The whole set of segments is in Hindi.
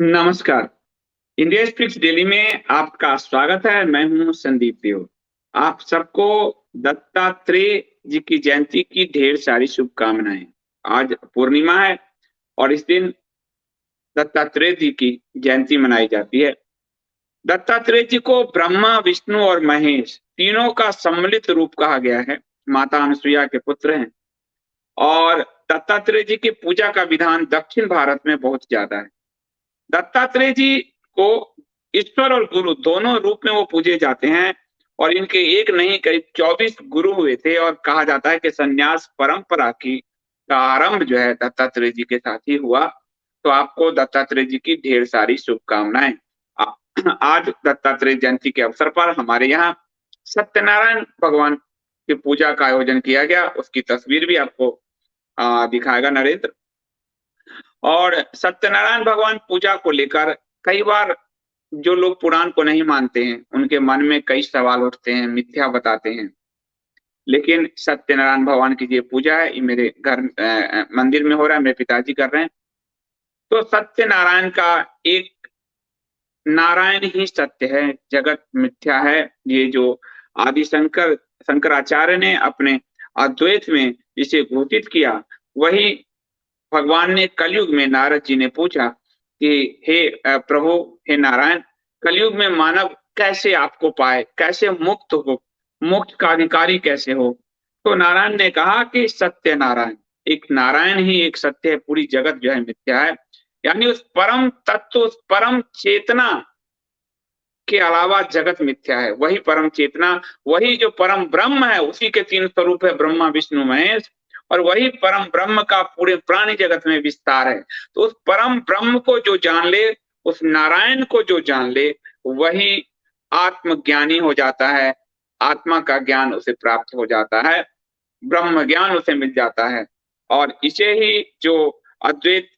नमस्कार। इंडिया स्पीक्स डेली में आपका स्वागत है। मैं हूं संदीप देव। आप सबको दत्तात्रेय जी की जयंती की ढेर सारी शुभकामनाएं। आज पूर्णिमा है और इस दिन दत्तात्रेय जी की जयंती मनाई जाती है। दत्तात्रेय जी को ब्रह्मा, विष्णु और महेश तीनों का सम्मिलित रूप कहा गया है। माता अनुसुईया के पुत्र हैं और दत्तात्रेय जी की पूजा का विधान दक्षिण भारत में बहुत ज्यादा है। दत्तात्रेय जी को ईश्वर और गुरु दोनों रूप में वो पूजे जाते हैं और इनके एक नहीं करीब 24 गुरु हुए थे और कहा जाता है कि संन्यास परंपरा की का आरंभ जो है दत्तात्रेय जी के साथ ही हुआ। तो आपको दत्तात्रेय जी की ढेर सारी शुभकामनाएं। आज दत्तात्रेय जयंती के अवसर पर हमारे यहाँ सत्यनारायण भगवान की पूजा का आयोजन किया गया। उसकी तस्वीर भी आपको दिखाएगा नरेंद्र। और सत्यनारायण भगवान पूजा को लेकर कई बार जो लोग पुराण को नहीं मानते हैं उनके मन में कई सवाल उठते हैं, मिथ्या बताते हैं। लेकिन सत्यनारायण भगवान की ये पूजा है, ये मेरे घर मंदिर में हो रहा है, मेरे पिताजी कर रहे हैं। तो सत्यनारायण का एक नारायण ही सत्य है, जगत मिथ्या है। ये जो आदि शंकराचार्य ने अपने अद्वैत में इसे घोषित किया, वही भगवान ने कलयुग में नारद जी ने पूछा कि हे प्रभु, हे नारायण, कलयुग में मानव कैसे आपको पाए, कैसे मुक्त हो, मोक्ष का अधिकारी कैसे हो। तो नारायण ने कहा कि सत्य नारायण, एक नारायण ही एक सत्य है, पूरी जगत जो है मिथ्या है। यानी उस परम तत्व, उस परम चेतना के अलावा जगत मिथ्या है। वही परम चेतना, वही जो परम ब्रह्म है, उसी के तीन स्वरूप है, ब्रह्मा विष्णु महेश, और वही परम ब्रह्म का पूरे प्राणी जगत में विस्तार है। तो उस परम ब्रह्म को जो जान ले, उस नारायण को जो जान ले, वही आत्मज्ञानी हो जाता है। आत्मा का ज्ञान उसे प्राप्त हो जाता है, ब्रह्म ज्ञान उसे मिल जाता है। और इसे ही जो अद्वैत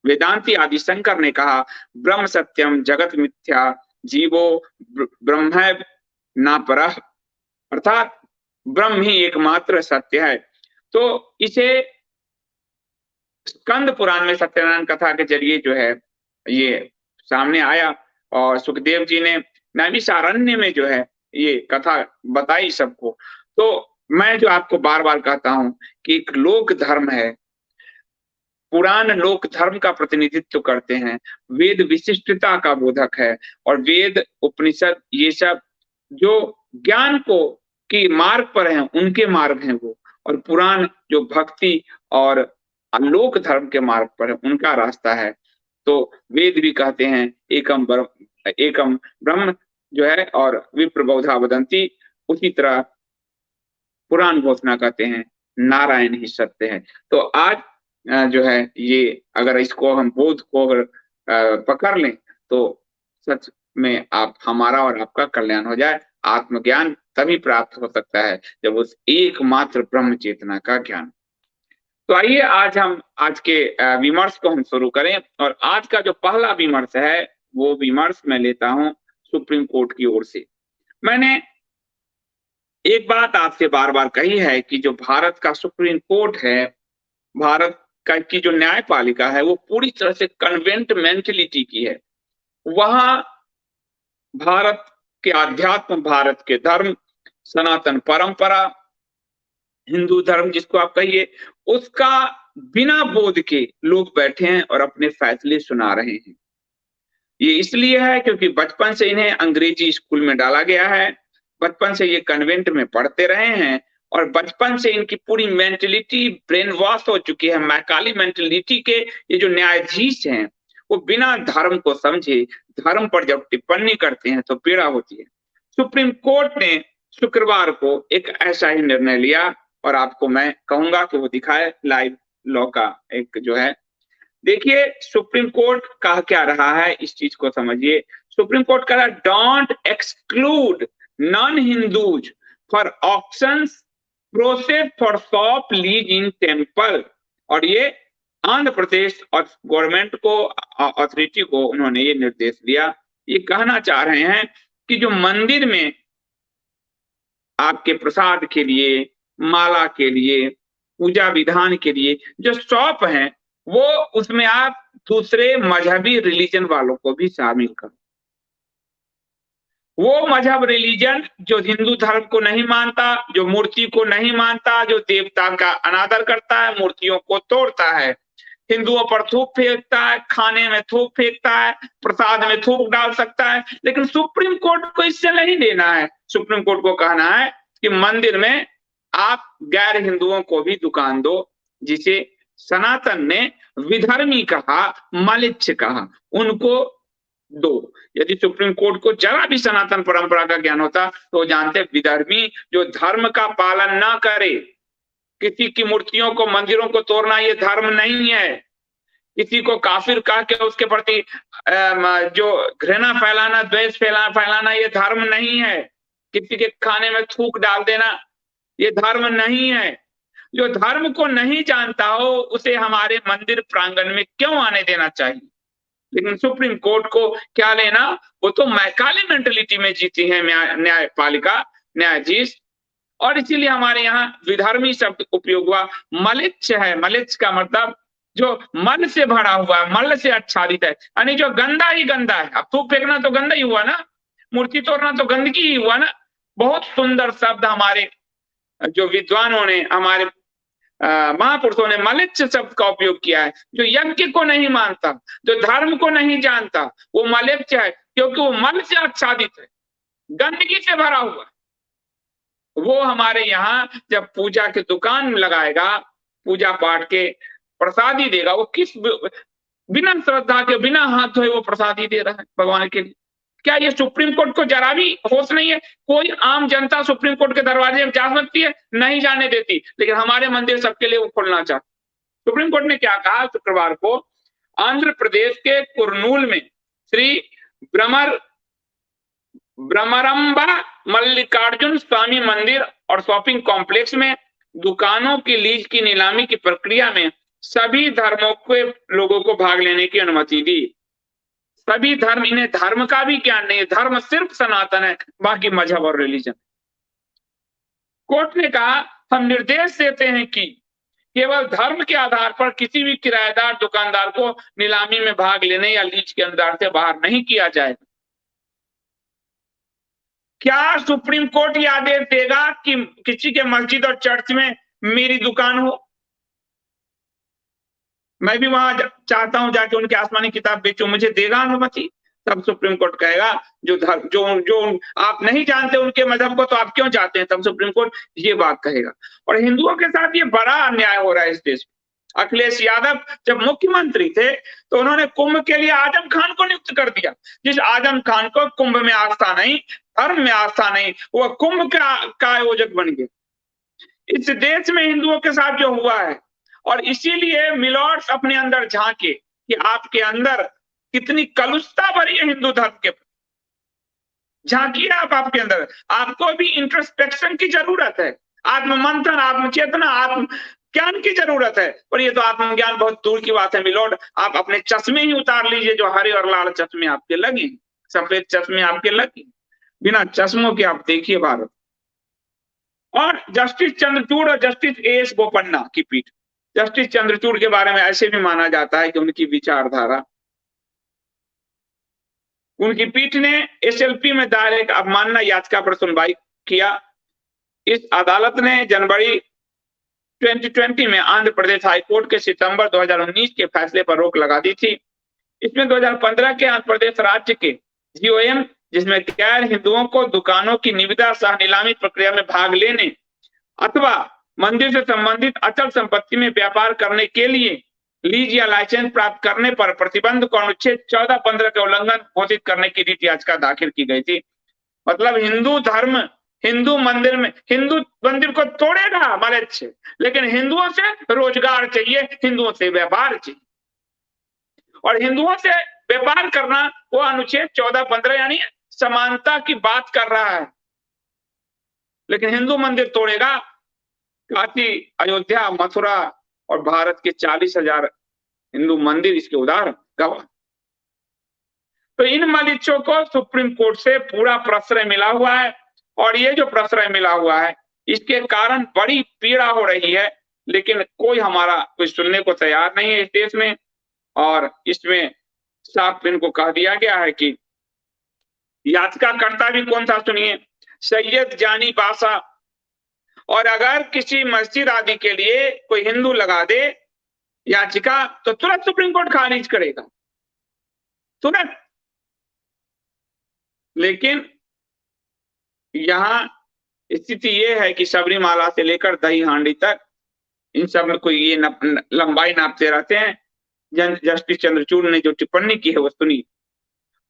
वेदांती आदि शंकर ने कहा, ब्रह्म सत्यम जगत मिथ्या, जीवो ब्रह्म ना परः, अर्थात ब्रह्म ही एकमात्र सत्य है। तो इसे स्कंद पुराण में सत्यनारायण कथा के जरिए जो है ये सामने आया और सुखदेव जी ने नैमिषारण्य में जो है ये कथा बताई सबको। तो मैं जो आपको बार बार कहता हूं कि एक लोक धर्म है, पुराण लोक धर्म का प्रतिनिधित्व करते हैं, वेद विशिष्टता का बोधक है, और वेद उपनिषद ये सब जो ज्ञान को की मार्ग पर हैं, उनके मार्ग हैं वो। और पुराण जो भक्ति और लोक धर्म के मार्ग पर है, उनका रास्ता है। तो वेद भी कहते हैं एकम ब्रह्म जो है, और विप्र बहुधा वदंती, उसी तरह पुराण घोषणा कहते हैं नारायण ही सत्य है। तो आज जो है ये, अगर इसको हम बोध को अगर पकड़ लें तो सच में आप हमारा और आपका कल्याण हो जाए। आत्मज्ञान तभी प्राप्त हो सकता है जब उस एकमात्र ब्रह्म चेतना का ज्ञान। तो आइए आज हम आज के विमर्श को हम शुरू करें। और आज का जो पहला विमर्श है वो विमर्श मैं लेता हूं सुप्रीम कोर्ट की ओर से। मैंने एक बात आपसे बार बार कही है कि जो भारत का सुप्रीम कोर्ट है, भारत का की जो न्यायपालिका है, वो पूरी तरह से कन्वेंट मेंटलिटी की है। वहां भारत के आध्यात्म, भारत के धर्म, सनातन परंपरा, हिंदू धर्म जिसको आप कहिए, उसका बिना बोध के लोग बैठे हैं और अपने फैसले सुना रहे हैं। ये इसलिए है क्योंकि बचपन से इन्हें अंग्रेजी स्कूल में डाला गया है, बचपन से ये कन्वेंट में पढ़ते रहे हैं, और बचपन से इनकी पूरी मेंटलिटी ब्रेन वॉश हो चुकी है। मैकाली मेंटलिटी के ये जो न्यायाधीश हैं, वो बिना धर्म को समझे धर्म पर जब टिप्पणी करते हैं तो पीड़ा होती है। सुप्रीम कोर्ट ने शुक्रवार को एक ऐसा ही निर्णय लिया, और आपको मैं कहूंगा कि वो दिखाए लाइव लॉ का एक जो है। देखिए सुप्रीम कोर्ट कह क्या रहा है, इस चीज को समझिए। सुप्रीम कोर्ट कह रहा है, don't exclude non Hindus for auctions process for shop lease in temple. और ये आंध्र प्रदेश और गवर्नमेंट को, अथॉरिटी को उन्होंने ये निर्देश दिया। ये कहना चाह रहे हैं कि जो मंदिर में आपके प्रसाद के लिए, माला के लिए, पूजा विधान के लिए जो शॉप है, वो उसमें आप दूसरे मजहबी रिलीजन वालों को भी शामिल करो। वो मजहब रिलीजन जो हिंदू धर्म को नहीं मानता, जो मूर्ति को नहीं मानता, जो देवता का अनादर करता है, मूर्तियों को तोड़ता है, हिंदुओं पर थूक फेंकता है, खाने में थूक फेंकता है, प्रसाद में थूक डाल सकता है, लेकिन सुप्रीम कोर्ट को इससे नहीं लेना है। सुप्रीम कोर्ट को कहना है कि मंदिर में आप गैर हिंदुओं को भी दुकान दो, जिसे सनातन ने विधर्मी कहा, मलिच्छ कहा, उनको दो। यदि सुप्रीम कोर्ट को जरा भी सनातन परंपरा का ज्ञान होता तो वो जानते विधर्मी जो धर्म का पालन ना करे, किसी की मूर्तियों को, मंदिरों को तोड़ना ये धर्म नहीं है। किसी को काफिर कह के उसके प्रति जो घृणा फैलाना, द्वेष फैलाना ये धर्म नहीं है। किसी के खाने में थूक डाल देना ये धर्म नहीं है। जो धर्म को नहीं जानता हो उसे हमारे मंदिर प्रांगण में क्यों आने देना चाहिए? लेकिन सुप्रीम कोर्ट को क्या लेना, वो तो मैकाले मेंटेलिटी में जीती है न्यायपालिका, न्यायाधीश, और इसीलिए हमारे यहाँ विधर्मी शब्द उपयोग हुआ। मलिच्छ है, मलिच्छ का मतलब जो मल से भरा हुआ है, मल से आच्छादित है, यानी जो गंदा ही गंदा है। अब थूक फेंकना तो गंदा ही हुआ ना, मूर्ति तोड़ना तो गंदगी ही हुआ ना। बहुत सुंदर शब्द हमारे जो विद्वानों ने, हमारे महापुरुषों ने मलिच्छ शब्द का उपयोग किया है। जो यज्ञ को नहीं मानता, जो धर्म को नहीं जानता, वो मलिच्छ है, क्योंकि वो मल से आच्छादित है, गंदगी से भरा हुआ। वो हमारे यहाँ जब पूजा की दुकान लगाएगा, पूजा पाठ के प्रसादी देगा, वो किस बिना श्रद्धा के, बिना हाथ धोए वो प्रसादी दे रहा है भगवान के लिए? क्या ये सुप्रीम कोर्ट को जरा भी होश नहीं है? कोई आम जनता सुप्रीम कोर्ट के दरवाजे में जा सकती है? नहीं जाने देती, लेकिन हमारे मंदिर सबके लिए वो खोलना चाहते। सुप्रीम कोर्ट ने क्या कहा शुक्रवार को? आंध्र प्रदेश के कुरनूल में श्री ब्रह्मरंबा मल्लिकार्जुन स्वामी मंदिर और शॉपिंग कॉम्प्लेक्स में दुकानों की लीज की नीलामी की प्रक्रिया में सभी धर्मों के लोगों को भाग लेने की अनुमति दी। सभी धर्म, इन्हें धर्म का भी ज्ञान नहीं है, धर्म सिर्फ सनातन है, बाकी मजहब और रिलीजन। कोर्ट ने कहा हम निर्देश देते हैं कि केवल धर्म के आधार पर किसी भी किराएदार दुकानदार को नीलामी में भाग लेने या लीज के अनुदान से बाहर नहीं किया जाएगा। क्या सुप्रीम कोर्ट ये आदेश देगा कि किसी के मस्जिद और चर्च में मेरी दुकान हो? मैं भी वहां चाहता हूं जाके उनकी आसमानी किताब बेचूं, मुझे देगा अनुमति? तब सुप्रीम कोर्ट कहेगा जो जो आप नहीं जानते उनके मजहब को तो आप क्यों चाहते हैं? तब सुप्रीम कोर्ट ये बात कहेगा। और हिंदुओं के साथ ये बड़ा अन्याय हो रहा है इस देश में। अखिलेश यादव जब मुख्यमंत्री थे तो उन्होंने कुंभ के लिए आजम खान को नियुक्त कर दिया। जिस आजम खान को कुंभ में आस्था नहीं, धर्म में आस्था नहीं, वो कुंभ का आयोजक बन गए। इस देश में हिंदुओं के साथ जो हुआ है, और इसीलिए मिलॉर्ड्स अपने अंदर झांके कि आपके अंदर कितनी कलुषता भरी है हिंदू धर्म के प्रति। झांकिए आप आपके अंदर। आपको भी इंट्रोस्पेक्शन की जरूरत है, आत्ममंथन, आत्मचेतना, आत्म ज्ञान की जरूरत है। और ये तो आत्मज्ञान बहुत दूर की बात है मिलॉर्ड। आप अपने चश्मे ही उतार लीजिए, जो हरे और लाल चश्मे आपके लगे, सफेद चश्मे आपके लगे, बिना चश्मों के आप देखिए भारत। और जस्टिस चंद्रचूड़ और जस्टिस एएस बोपन्ना की पीठ, जस्टिस चंद्रचूड़ के बारे में ऐसे भी माना जाता है कि उनकी विचारधारा, उनकी पीठ ने एसएलपी में दायर एक अवमानना याचिका पर सुनवाई किया। इस अदालत ने जनवरी 2020 में आंध्र प्रदेश हाईकोर्ट के सितंबर 2019 के फैसले पर रोक लगा दी थी। इसमें 2015 के आंध्र प्रदेश राज्य के जीओएम, जिसमें गैर हिंदुओं को दुकानों की निविदा सह नीलामी प्रक्रिया में भाग लेने अथवा मंदिर से संबंधित अचल संपत्ति में व्यापार करने के लिए लीज या लाइसेंस प्राप्त करने पर प्रतिबंध को अनुच्छेद 14-15 के उल्लंघन घोषित करने की रीत याचिका दाखिल की गई थी। मतलब हिंदू धर्म, हिंदू मंदिर को तोड़ेगा मलिच्छ, लेकिन हिंदुओं से रोजगार चाहिए, हिंदुओं से व्यापार चाहिए। और हिंदुओं से व्यापार करना वो अनुच्छेद 14-15 यानी समानता की बात कर रहा है। लेकिन हिंदू मंदिर तोड़ेगा, काशी, अयोध्या, मथुरा और भारत के 40,000 हिंदू मंदिर इसके उदाहरण गवाह। तो इन मलिच्छों को सुप्रीम कोर्ट से पूरा प्रश्रय मिला हुआ है, और ये जो प्रश्रय मिला हुआ है इसके कारण बड़ी पीड़ा हो रही है, लेकिन कोई हमारा कोई सुनने को तैयार नहीं है इस देश में। और इसमें साफ इनको कह दिया गया है कि याचिकाकर्ता भी कौन था सुनिए, सैयद जानी बासा। और अगर किसी मस्जिद आदि के लिए कोई हिंदू लगा दे याचिका तो तुरंत सुप्रीम कोर्ट खारिज करेगा, तुरंत। लेकिन यहाँ स्थिति ये है कि सबरीमाला से लेकर दही हांडी तक इन सब में कोई ये लंबाई नापते रहते हैं। जस्टिस चंद्रचूड़ ने जो टिप्पणी की है वो सुनी।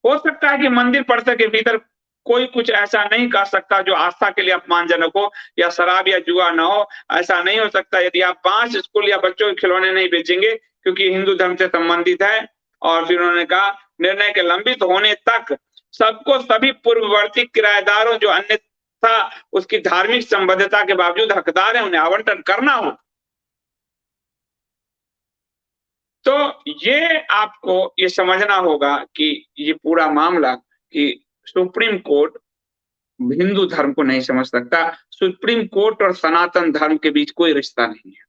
हो सकता है कि मंदिर परिसर के भीतर कोई कुछ ऐसा नहीं कर सकता जो आस्था के लिए अपमानजनक हो या शराब या जुआ ना हो, ऐसा नहीं हो सकता। यदि आप 5 स्कूल या बच्चों के खिलौने नहीं बेचेंगे क्योंकि हिंदू धर्म से संबंधित है। और फिर उन्होंने कहा निर्णय के लंबित होने तक सबको सभी पूर्ववर्ती किराएदारों जो अन्यथा उसकी धार्मिक संबद्धता के बावजूद हकदार है उन्हें आवंटन करना हो। तो ये आपको ये समझना होगा कि ये पूरा मामला कि सुप्रीम कोर्ट हिंदू धर्म को नहीं समझ सकता। सुप्रीम कोर्ट और सनातन धर्म के बीच कोई रिश्ता नहीं है।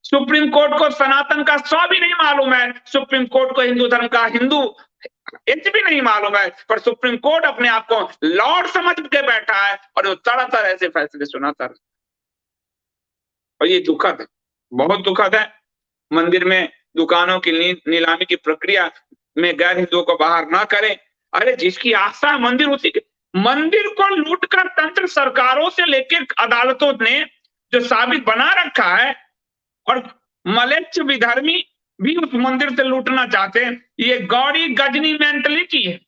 सुप्रीम कोर्ट को सनातन का सौ भी नहीं मालूम है, सुप्रीम कोर्ट को हिंदू धर्म का हिंदू इंच भी नहीं मालूम है, पर सुप्रीम कोर्ट अपने आप को लॉर्ड समझ के बैठा है और वो तरह ऐसे फैसले सुनाता है। और ये दुखद है, बहुत दुखद है। मंदिर में दुकानों की नीलामी की प्रक्रिया में गैर हिंदुओं को बाहर ना करें। अरे जिसकी आस्था है मंदिर उसी के मंदिर को लूट का तंत्र सरकारों से लेकर अदालतों ने जो साबित बना रखा है, और मलेच्छ विधर्मी भी उस मंदिर से लूटना चाहते हैं। ये गौरी गजनी मेंटलिटी है।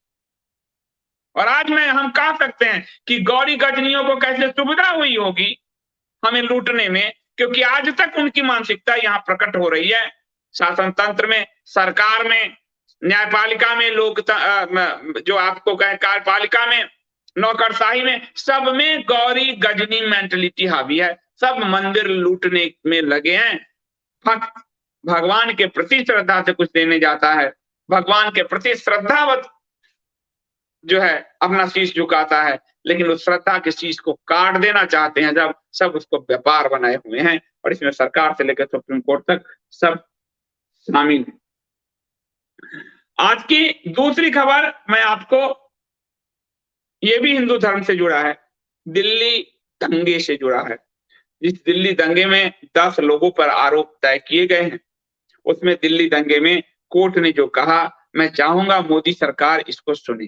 और आज में हम कह सकते हैं कि गौरी गजनियों को कैसे सुविधा हुई होगी हमें लूटने में, क्योंकि आज तक उनकी मानसिकता यहाँ प्रकट हो रही है। शासन तंत्र में, सरकार में, न्यायपालिका में, लोक जो आपको कहे कार्यपालिका में, नौकरशाही में, सब में गौरी गजनी मेंटलिटी हावी है। सब मंदिर लूटने में लगे हैं। भक्त भगवान के प्रति श्रद्धा से कुछ देने जाता है, भगवान के प्रति श्रद्धावत जो है अपना शीश झुकाता है, लेकिन उस श्रद्धा के शीश को काट देना चाहते हैं जब सब उसको व्यापार बनाए हुए हैं। और इसमें सरकार से लेकर सुप्रीम कोर्ट तक सब शामिल है। आज की दूसरी खबर मैं आपको, ये भी हिंदू धर्म से जुड़ा है, दिल्ली दंगे से जुड़ा है। इस दिल्ली दंगे में 10 लोगों पर आरोप तय किए गए हैं। उसमें दिल्ली दंगे में कोर्ट ने जो कहा, मैं चाहूंगा मोदी सरकार इसको सुने,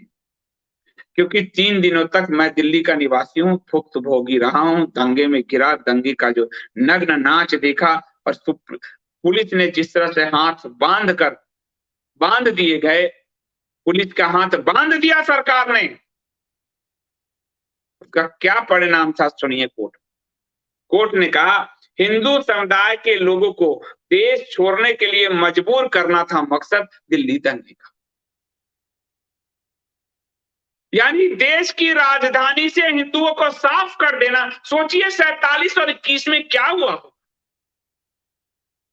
क्योंकि 3 दिनों तक मैं दिल्ली का निवासी हूं, भुक्तभोगी रहा हूं। दंगे में गिरा, दंगे का जो नग्न नाच देखा, और पुलिस ने जिस तरह से हाथ बांध दिए गए, पुलिस का हाथ बांध दिया सरकार ने, उसका क्या परिणाम था सुनिए। कोर्ट ने कहा हिंदू समुदाय के लोगों को देश छोड़ने के लिए मजबूर करना था मकसद दिल्ली दंगे का। यानी देश की राजधानी से हिंदुओं को साफ कर देना। सोचिए 47 और 21 में क्या हुआ हो,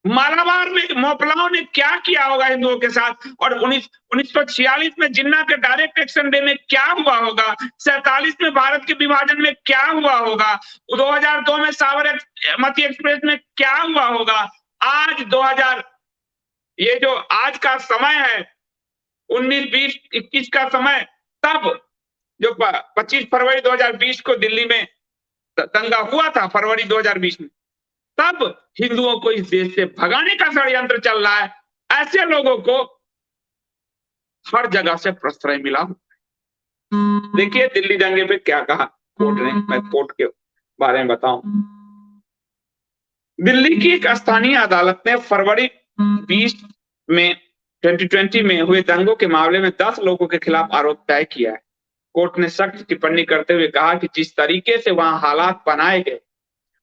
मालाबार में मोपलाओं ने क्या किया होगा हिंदुओं के साथ, और 1946 में जिन्ना के डायरेक्ट एक्शन डे में क्या हुआ होगा, 47 में भारत के विभाजन में क्या हुआ होगा, 2002 में साबरमती एक्सप्रेस में क्या हुआ होगा। आज 2000 ये जो आज का समय है 19, 20, 21 का समय, तब जो 25 फरवरी 2020 को दिल्ली में दंगा हुआ था, फरवरी 2020 में, तब हिंदुओं को इस देश से भगाने का षड्यंत्र चल रहा है। ऐसे लोगों को हर जगह से प्रश्रय मिला। देखिए दिल्ली दंगे पे क्या कहा कोर्ट ने, मैं कोर्ट के बारे में बताऊं। दिल्ली की एक स्थानीय अदालत ने फरवरी 2020 में हुए दंगों के मामले में 10 लोगों के खिलाफ आरोप तय किया है। कोर्ट ने सख्त टिप्पणी करते हुए कहा कि जिस तरीके से वहां हालात बनाए गए,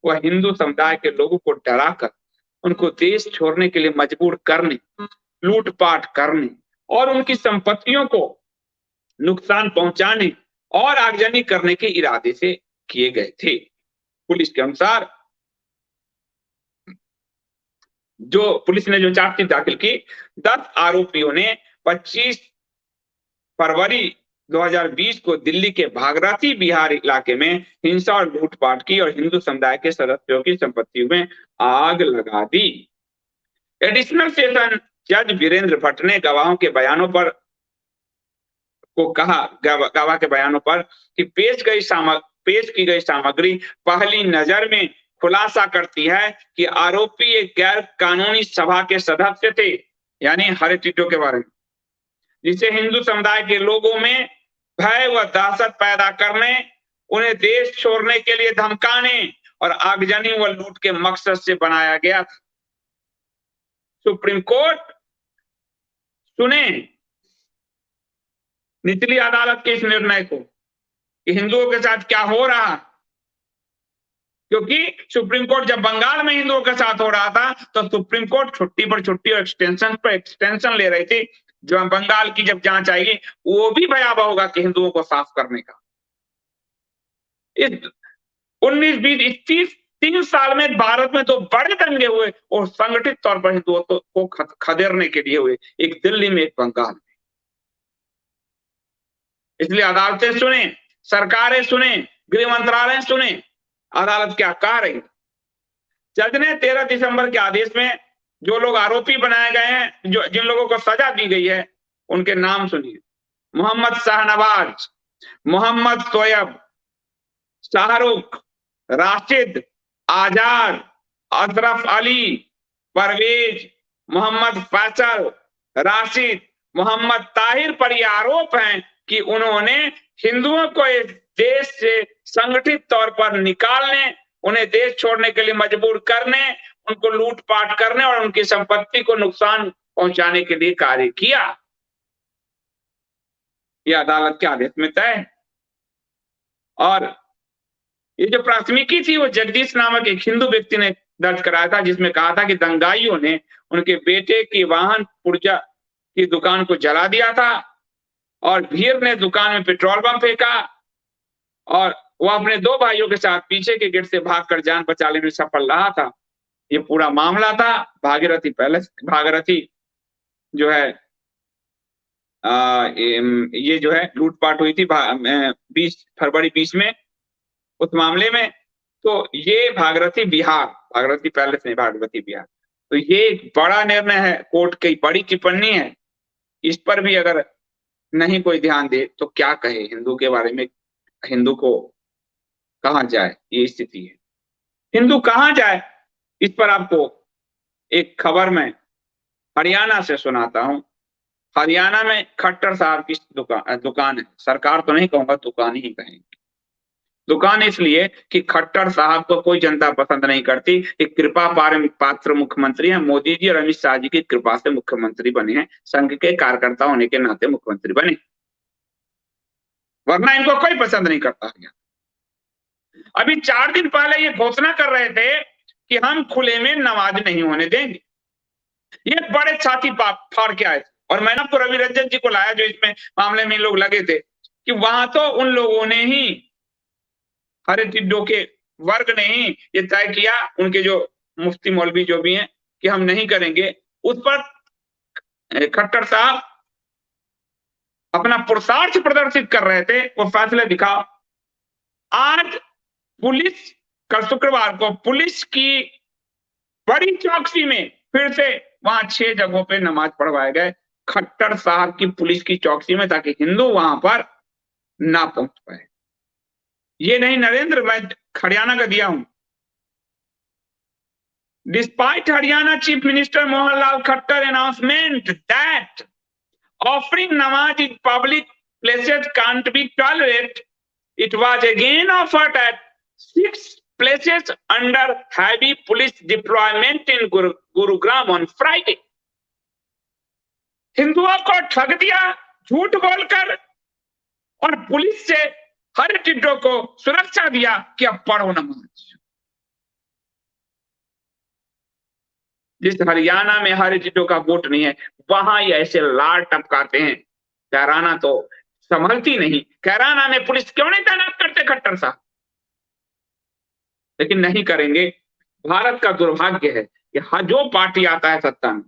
वह हिंदू समुदाय के लोगों को डराकर उनको देश छोड़ने के लिए मजबूर करने, लूटपाट करने और उनकी संपत्तियों को नुकसान पहुंचाने और आगजनी करने के इरादे से किए गए थे। पुलिस के अनुसार पुलिस ने जो चार्जशीट दाखिल की, 10 आरोपियों ने 25 फरवरी 2020 को दिल्ली के भागीरथी बिहार इलाके में हिंसा और लूटपाट की और हिंदू समुदाय के सदस्यों की संपत्तियों में आग लगा दी। एडिशनल सेशन जज वीरेंद्र भट्ट ने गवाहों के बयानों पर को कहा, गवाह के बयानों पर कि पेश की गई सामग्री पहली नजर में खुलासा करती है कि आरोपी एक गैर कानूनी सभा के सदस्य थे, यानी हरे टिड्डो के बारे में, जिसे हिंदू समुदाय के लोगों में भय व दहशत पैदा करने, उन्हें देश छोड़ने के लिए धमकाने और आगजनी व लूट के मकसद से बनाया गया था। सुप्रीम कोर्ट सुने निचली अदालत के इस निर्णय को कि हिंदुओं के साथ क्या हो रहा, क्योंकि सुप्रीम कोर्ट जब बंगाल में हिंदुओं के साथ हो रहा था तो सुप्रीम कोर्ट छुट्टी पर छुट्टी और एक्सटेंशन पर एक्सटेंशन ले रही थी। जो बंगाल की जब जांच आएगी वो भी भयावह होगा कि हिंदुओं को साफ करने का। इस 19-20-21 3 साल में भारत में तो बड़े दंगे हुए और संगठित तौर पर हिंदुओं को खदेड़ने के लिए हुए, एक दिल्ली में, एक बंगाल में। इसलिए अदालतें सुने, सरकारें सुने, गृह मंत्रालय सुने, अदालत क्या कह रही। जज ने 13 दिसंबर के आदेश में जो लोग आरोपी बनाए गए हैं, जो जिन लोगों को सजा दी गई है, उनके नाम सुनिए। मोहम्मद शाहनवाज, मोहम्मद तोयब, शाहरुख, राशिद, आजाद, अशरफ अली, परवेज, मोहम्मद फैसल, राशिद, मोहम्मद ताहिर पर यह आरोप है कि उन्होंने हिंदुओं को इस देश से संगठित तौर पर निकालने, उन्हें देश छोड़ने के लिए मजबूर करने, उनको लूटपाट करने और उनकी संपत्ति को नुकसान पहुंचाने के लिए कार्य किया। यह अदालत के आदेश में तय है। और ये जो प्राथमिकी थी वो जगदीश नामक एक हिंदू व्यक्ति ने दर्ज कराया था, जिसमें कहा था कि दंगाइयों ने उनके बेटे की वाहन पुर्जा की दुकान को जला दिया था और भीड़ ने दुकान में पेट्रोल बम फेंका और वह अपने 2 भाइयों के साथ पीछे के गेट से भागकर जान बचाने में सफल रहा था। ये पूरा मामला था भागीरथी पैलेस, भागीरथी जो है ये जो है लूटपाट हुई थी 20 फरवरी 20 में, उस मामले में। तो ये भागीरथी बिहार, भागीरथी पैलेस नहीं, भागीरथी बिहार। तो ये एक बड़ा निर्णय है, कोर्ट की बड़ी टिप्पणी है। इस पर भी अगर नहीं कोई ध्यान दे तो क्या कहे हिंदू के बारे में, हिंदू को कहां जाए, ये स्थिति है। हिंदू कहां जाए, इस पर आपको एक खबर में हरियाणा से सुनाता हूं। हरियाणा में खट्टर साहब की दुकान है, सरकार तो नहीं कहूंगा, दुकान ही कहेंगे। दुकान इसलिए कि खट्टर साहब को कोई जनता पसंद नहीं करती। एक कृपा पात्र मुख्यमंत्री है, मोदी जी और अमित शाह जी की कृपा से मुख्यमंत्री बने हैं, संघ के कार्यकर्ता होने के नाते मुख्यमंत्री बने, वरना इनको कोई पसंद नहीं करता है। अभी 4 दिन पहले ये घोषणा कर रहे थे कि हम खुले में नमाज नहीं होने देंगे। ये बड़े छाती फाड़ के आए थे और मैंने आपको रवि रंजन जी को लाया जो इसमें मामले में लोग लगे थे कि वहां तो उन लोगों ने ही, हरे टिड्डो के वर्ग ने ही ये तय किया, उनके जो मुफ्ती मौलवी जो भी हैं, कि हम नहीं करेंगे। उस पर खट्टर साहब अपना पुरुषार्थ प्रदर्शित कर रहे थे, वो फैसले दिखाओ। आज पुलिस, कल शुक्रवार को पुलिस की बड़ी चौकसी में फिर से वहां 6 जगहों पे नमाज पढ़वाए गए, खट्टर साहब की पुलिस की चौकसी में, ताकि हिंदू वहां पर ना पहुंच पाए। ये नहीं नरेंद्र, मैं हरियाणा का दिया हूं। Despite Haryana Chief Minister Mohanlal Khattar announcement that offering namaz in public places can't be tolerated, it was again offered at 6 places under heavy police deployment in Gurugram on Friday. हिंदुओं को ठग दिया झूठ बोलकर और पुलिस से हर टिड्डो को सुरक्षा दिया कि अब पढ़ो नमाज। जिस हरियाणा में हर टिड्डो का वोट नहीं है, वहां ये ऐसे लाल टपकाते हैं। कैराना तो संभलती नहीं। कैराना में पुलिस क्यों नहीं तैनात करते खट्टर साहब? लेकिन नहीं करेंगे। भारत का दुर्भाग्य है कि जो पार्टी आता है सत्ता में,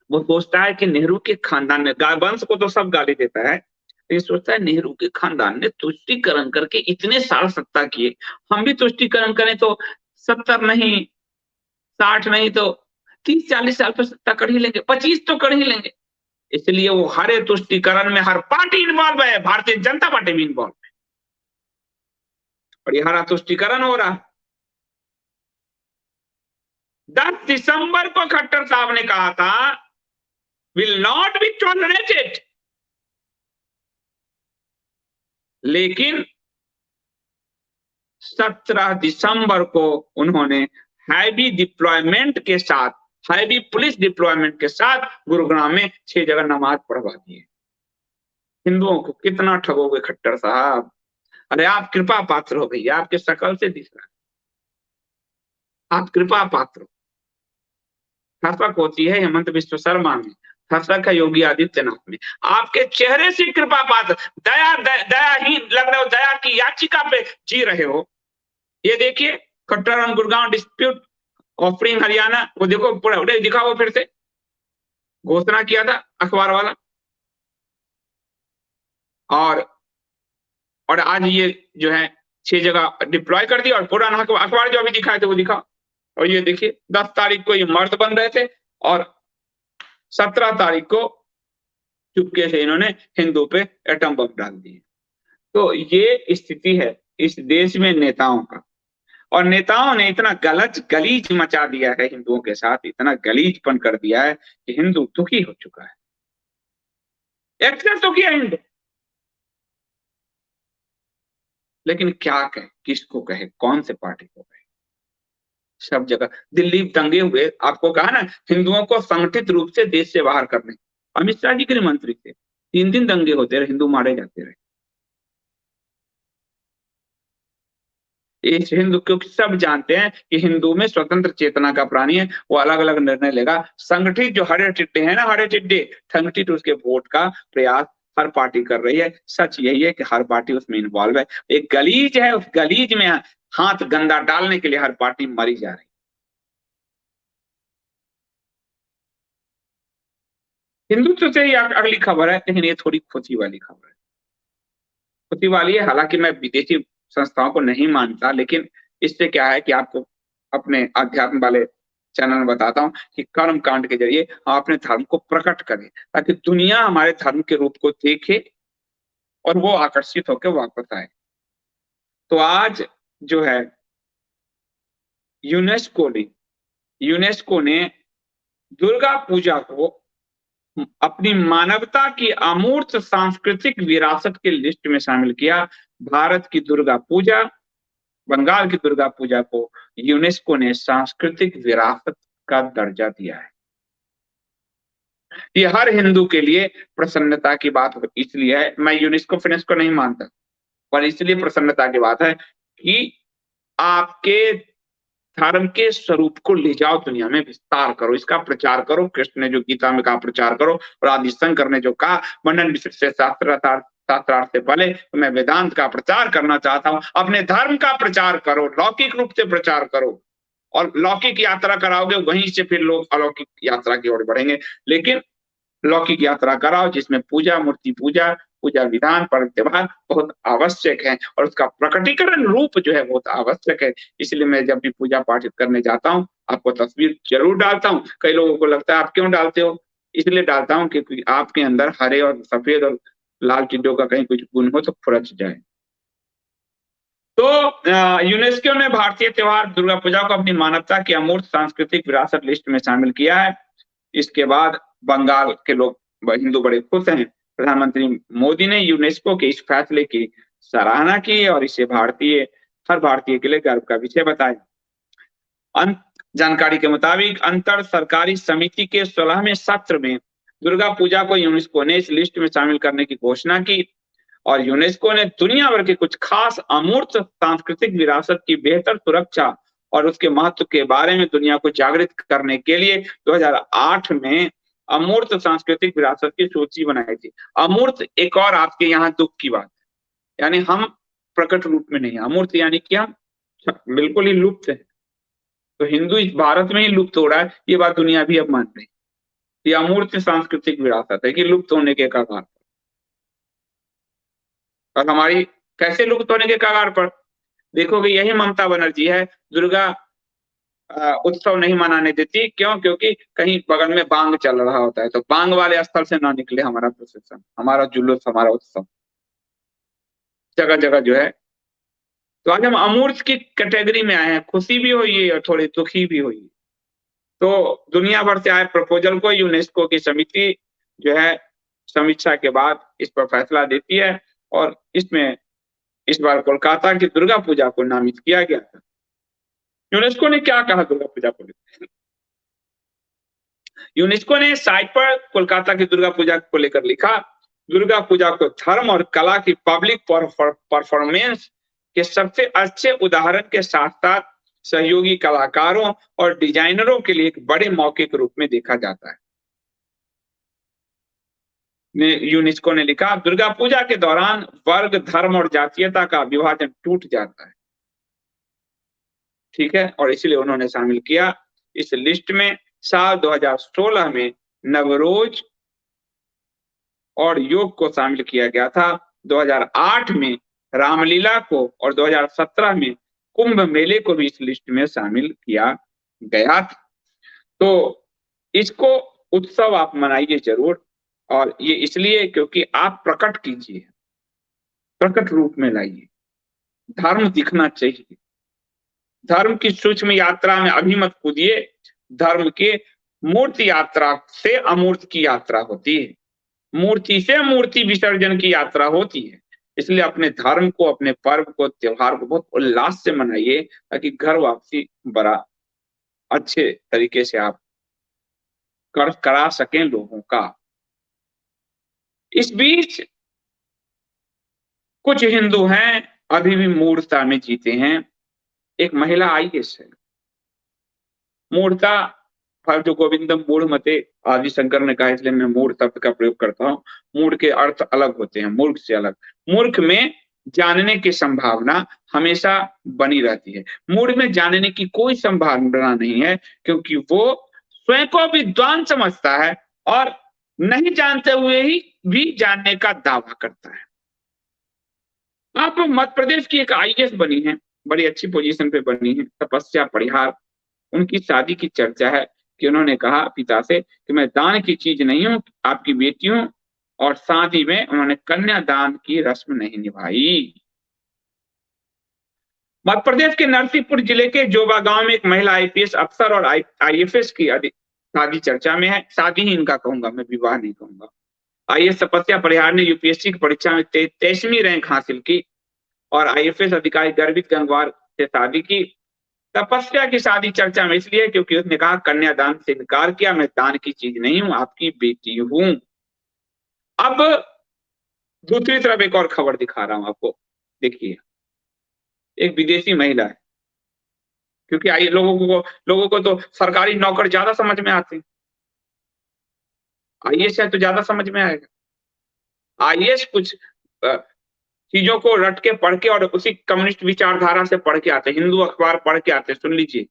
वो सोचता है कि नेहरू के खानदान ने, वंश को तो सब गाली देता है, लेकिन सोचता है नेहरू के खानदान ने तुष्टीकरण करके इतने साल सत्ता किए, हम भी तुष्टीकरण करें तो 70 नहीं, 60 नहीं तो 30-40 साल पर सत्ता कर ही लेंगे, 25 तो कर ही लेंगे। इसलिए वो हरे तुष्टीकरण में हर पार्टी इन्वॉल्व है, भारतीय जनता पार्टी भी इन्वॉल्व है, और ये हरा तुष्टीकरण हो रहा है। 10 दिसंबर को खट्टर साहब ने कहा था, विल नॉट बी टॉलरेटेड, लेकिन 17 दिसंबर को उन्होंने हैवी डिप्लॉयमेंट के साथ, हैवी पुलिस डिप्लॉयमेंट के साथ गुरुग्राम में 6 जगह नमाज पढ़वा दी है। हिंदुओं को कितना ठगोगे खट्टर साहब? अरे आप कृपा पात्र हो भैया, आपके शकल से दिख रहा है, आप कृपा पात्र हो। ठसक होती है हेमंत बिश्व शर्मा में, ठसक है योगी आदित्यनाथ में, आपके चेहरे से कृपा पात्र, दया ही लग रहे हो, दया की याचिका पे जी रहे हो। ये देखिए Khattar on Gurgaon dispute offering Haryana, वो देखो पूरा दिखाओ फिर से, घोषणा किया था अखबार वाला, और आज ये जो है 6 जगह डिप्लॉय कर दिया, और पुराना अखबार जो अभी दिखाए थे वो दिखा। और ये देखिए 10 तारीख को ये मर्द बन रहे थे, और 17 तारीख को चुपके से इन्होंने हिंदू पे एटम बम डाल दिए। तो ये स्थिति है इस देश में नेताओं का, और नेताओं ने इतना गलत गलीज मचा दिया है हिंदुओं के साथ, इतना गलीजपन कर दिया है कि हिंदू दुखी हो चुका है। एक्सेस तो किया हिंदू, लेकिन क्या कहे, किसको कहे, कौन से पार्टी को कहे? सब जगह दिल्ली दंगे हुए, आपको कहा ना हिंदुओं को संगठित रूप से देश से बाहर करने, अमित शाह जी गृह मंत्री थे, 3 दिन दंगे होते रहे, हिंदू मारे जाते रहे। इस हिंदू, क्योंकि सब जानते हैं कि हिंदू में स्वतंत्र चेतना का प्राणी है, वो अलग अलग निर्णय लेगा। संगठित जो हरे टिड्डे है ना, हरे टिड्डे संगठित उसके वोट का प्रयास हर पार्टी कर रही है। सच यही है कि हर पार्टी उसमें इन्वॉल्व है, एक गलीज है, उस गलीज में हाथ गंदा डालने के लिए हर पार्टी मरी जा रही है। हिंदुत्व से ही अगली खबर है, लेकिन ये थोड़ी खुशी वाली खबर है, खुशी वाली है। हालांकि मैं विदेशी संस्थाओं को नहीं मानता, लेकिन इससे क्या है कि आपको अपने अध्यात्म वाले चैनल में बताता हूँ कि कर्म कांड के जरिए हम अपने धर्म को प्रकट करें, ताकि दुनिया हमारे धर्म के रूप को देखे और वो आकर्षित होकर वापस आए। तो आज जो है यूनेस्को ने दुर्गा पूजा को अपनी मानवता की अमूर्त सांस्कृतिक विरासत की लिस्ट में शामिल किया। भारत की दुर्गा पूजा, बंगाल की दुर्गा पूजा को यूनेस्को ने सांस्कृतिक विरासत का दर्जा दिया है। ये हर हिंदू के लिए प्रसन्नता की बात इसलिए है, मैं यूनेस्को फिनेस्को नहीं मानता, पर इसलिए प्रसन्नता की बात है कि आपके धर्म के स्वरूप को ले जाओ, दुनिया में विस्तार करो, इसका प्रचार करो। कृष्ण ने जो गीता में कहा प्रचार करो, और आदि शंकर ने जो कहा मंडन मिश्र से शास्त्रार्थ से पहले, तो मैं वेदांत का प्रचार करना चाहता हूं। अपने धर्म का प्रचार करो, लौकिक रूप से प्रचार करो, और लौकिक यात्रा कराओगे, वहीं से फिर लोग अलौकिक यात्रा की ओर बढ़ेंगे। लेकिन लौकिक यात्रा कराओ जिसमें पूजा, मूर्ति पूजा, पूजा विधान, पर्व त्योहार बहुत आवश्यक है, और उसका प्रकटीकरण रूप जो है बहुत आवश्यक है। इसलिए मैं जब भी पूजा पाठ करने जाता हूँ, आपको तस्वीर जरूर डालता हूँ। कई लोगों को लगता है आप क्यों डालते हो, इसलिए डालता हूँ क्योंकि आपके अंदर हरे और सफेद और लाल टिड्डों का कहीं कुछ गुण हो तो फुरच जाए। तो यूनेस्को ने भारतीय त्योहार दुर्गा पूजा को अपनी मानवता की अमूर्त सांस्कृतिक विरासत लिस्ट में शामिल किया है। इसके बाद बंगाल के लोग, हिंदू बड़े खुश हैं। प्रधानमंत्री मोदी ने यूनेस्को के इस फैसले की सराहना की और इसे हर भारतीय के लिए गर्व का विषय बताया। जानकारी के मुताबिक अंतर सरकारी समिति के 16वें सत्र में दुर्गा पूजा को यूनेस्को ने इस लिस्ट में शामिल करने की घोषणा की, और यूनेस्को ने दुनिया भर के कुछ खास अमूर्त सांस्कृतिक विरासत की बेहतर सुरक्षा और उसके महत्व के बारे में दुनिया को जागृत करने के लिए 2008 में अमूर्त सांस्कृतिक विरासत की सूची बनाई थी। अमूर्त एक और आपके यहाँ दुख की बात, यानी हम प्रकट रूप में नहीं, अमूर्त यानी कि हम बिल्कुल ही लुप्त है। तो हिंदू इस भारत में ही लुप्त हो रहा है, ये बात दुनिया भी अब मान रही। ये अमूर्त सांस्कृतिक विरासत है कि लुप्त होने के कगार, और हमारी कैसे लुप्त होने के कगार पर देखोगे, यही ममता बनर्जी है। दुर्गा उत्सव नहीं मनाने देती। क्यों? क्योंकि कहीं बगल में बांग चल रहा होता है, तो बांग वाले स्थल से ना निकले हमारा प्रोसेशन, हमारा जुलूस, हमारा उत्सव जगह जगह जो है। तो आज हम अमूर्त की कैटेगरी में आए हैं, खुशी भी हुई है और थोड़ी दुखी भी हुई है। तो दुनिया भर से आए प्रपोजल को यूनेस्को की समिति जो है समीक्षा के बाद इस पर फैसला देती है, और इसमें इस बार कोलकाता की दुर्गा पूजा को नामित किया गया था। यूनेस्को ने क्या कहा दुर्गा पूजा को लेकर? यूनेस्को ने साइट पर कोलकाता की दुर्गा पूजा को लेकर लिखा, दुर्गा पूजा को धर्म और कला की पब्लिक परफॉर्मेंस के सबसे अच्छे उदाहरण के साथ साथ सहयोगी कलाकारों और डिजाइनरों के लिए एक बड़े मौके के रूप में देखा जाता है। यूनेस्को ने लिखा, दुर्गा पूजा के दौरान वर्ग, धर्म और जातीयता का विभाजन टूट जाता है। ठीक है, और इसलिए उन्होंने शामिल किया इस लिस्ट में साल 2016 में नवरोज और योग को शामिल किया गया था, 2008 में रामलीला को और 2017 में कुंभ मेले को भी इस लिस्ट में शामिल किया गया था। तो इसको उत्सव आप मनाइए जरूर, और ये इसलिए क्योंकि आप प्रकट कीजिए, प्रकट रूप में लाइए, धर्म दिखना चाहिए। धर्म की सूक्ष्म यात्रा में अभी मत कूदिए, धर्म के मूर्त यात्रा से अमूर्त की यात्रा होती है, मूर्ति से मूर्ति विसर्जन की यात्रा होती है। इसलिए अपने धर्म को, अपने पर्व को, त्योहार को बहुत उल्लास से मनाइए, ताकि घर वापसी बड़ा अच्छे तरीके से आप करा सकें लोगों का। इस बीच कुछ हिंदू हैं अभी भी मूर्खता में जीते हैं। एक महिला आईएएस है, मूर्खता, जो गोविंदम मूढ़ मते आदि शंकर ने कहा, इसलिए मैं मूढ़ शब्द का प्रयोग करता हूँ। मूढ़ के अर्थ अलग होते हैं, मूर्ख से अलग। मूर्ख में जानने की संभावना हमेशा बनी रहती है, मूढ़ में जानने की कोई संभावना नहीं है, क्योंकि वो स्वयं को विद्वान समझता है और नहीं जानते हुए ही भी जानने का दावा करता है। आप मध्य प्रदेश की एक आईएएस बनी है, बड़ी अच्छी पोजीशन पे बनी है, तपस्या परिहार। उनकी शादी की चर्चा है कि उन्होंने कहा पिता से कि मैं दान की चीज नहीं हूं, आपकी बेटी हूं, और शादी में उन्होंने कन्यादान की रस्म नहीं निभाई। मध्य प्रदेश के नरसिंहपुर जिले के जोबा गांव में एक महिला आईपीएस अफसर और आईएफएस की शादी चर्चा में है। शादी ही इनका कहूंगा मैं, विवाह नहीं कहूंगा। आईएएस तपस्या परिहार ने यूपीएससी की परीक्षा में 23वीं रैंक हासिल की और आईएफएस अधिकारी गर्वित गंगवार से शादी की। तपस्या की शादी चर्चा में इसलिए क्योंकि उसने कहा कन्यादान से इनकार किया, मैं दान की चीज नहीं हूं, आपकी बेटी हूं। अब दूसरी तरफ एक और खबर दिखा रहा हूं आपको, देखिए। एक विदेशी महिला है, क्योंकि आइए लोगों को तो सरकारी नौकर ज्यादा समझ में आते हैं, आईएएस है तो ज्यादा समझ में आएगा। आईएएस कुछ चीजों को रट के पढ़ के और उसी कम्युनिस्ट विचारधारा से पढ़ के आते, हिंदू अखबार पढ़ के आते, सुन लीजिए।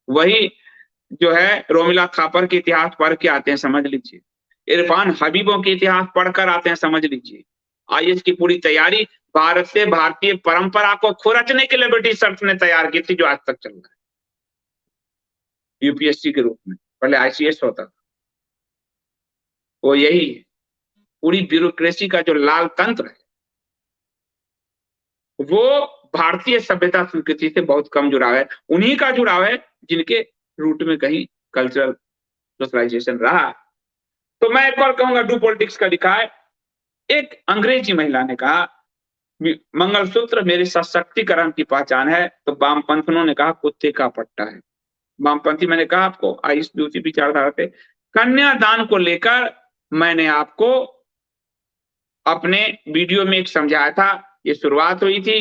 वही जो है रोमिला थापर के इतिहास पढ़ के आते हैं, समझ लीजिए। इरफान हबीबों के इतिहास पढ़कर आते हैं, समझ लीजिए। आईएएस की पूरी तैयारी भारत से भारतीय परंपरा को खुरचने के लिए ब्रिटिश शर्त ने तैयार की थी, जो आज तक चल रहा है यूपीएससी के रूप में। पहले आईसीएस होता था, वो यही है। पूरी ब्यूरोक्रेसी का जो लाल तंत्र है, वो भारतीय सभ्यता संस्कृति से बहुत कम जुड़ाव है। उन्हीं का जुड़ाव है जिनके रूट में कहीं कल्चरल सोशलाइजेशन रहा। तो मैं एक और कहूंगा, डू पॉलिटिक्स का लिखा है। एक अंग्रेजी महिला ने कहा मंगलसूत्र मेरे सशक्तिकरण की पहचान है, तो वामपंथियों ने कहा कुत्ते का पट्टा है। वामपंथी, मैंने कहा आपको आईएएस दूसरी विचारधारा थे। कन्यादान को लेकर मैंने आपको अपने वीडियो में एक समझाया था। ये शुरुआत हुई थी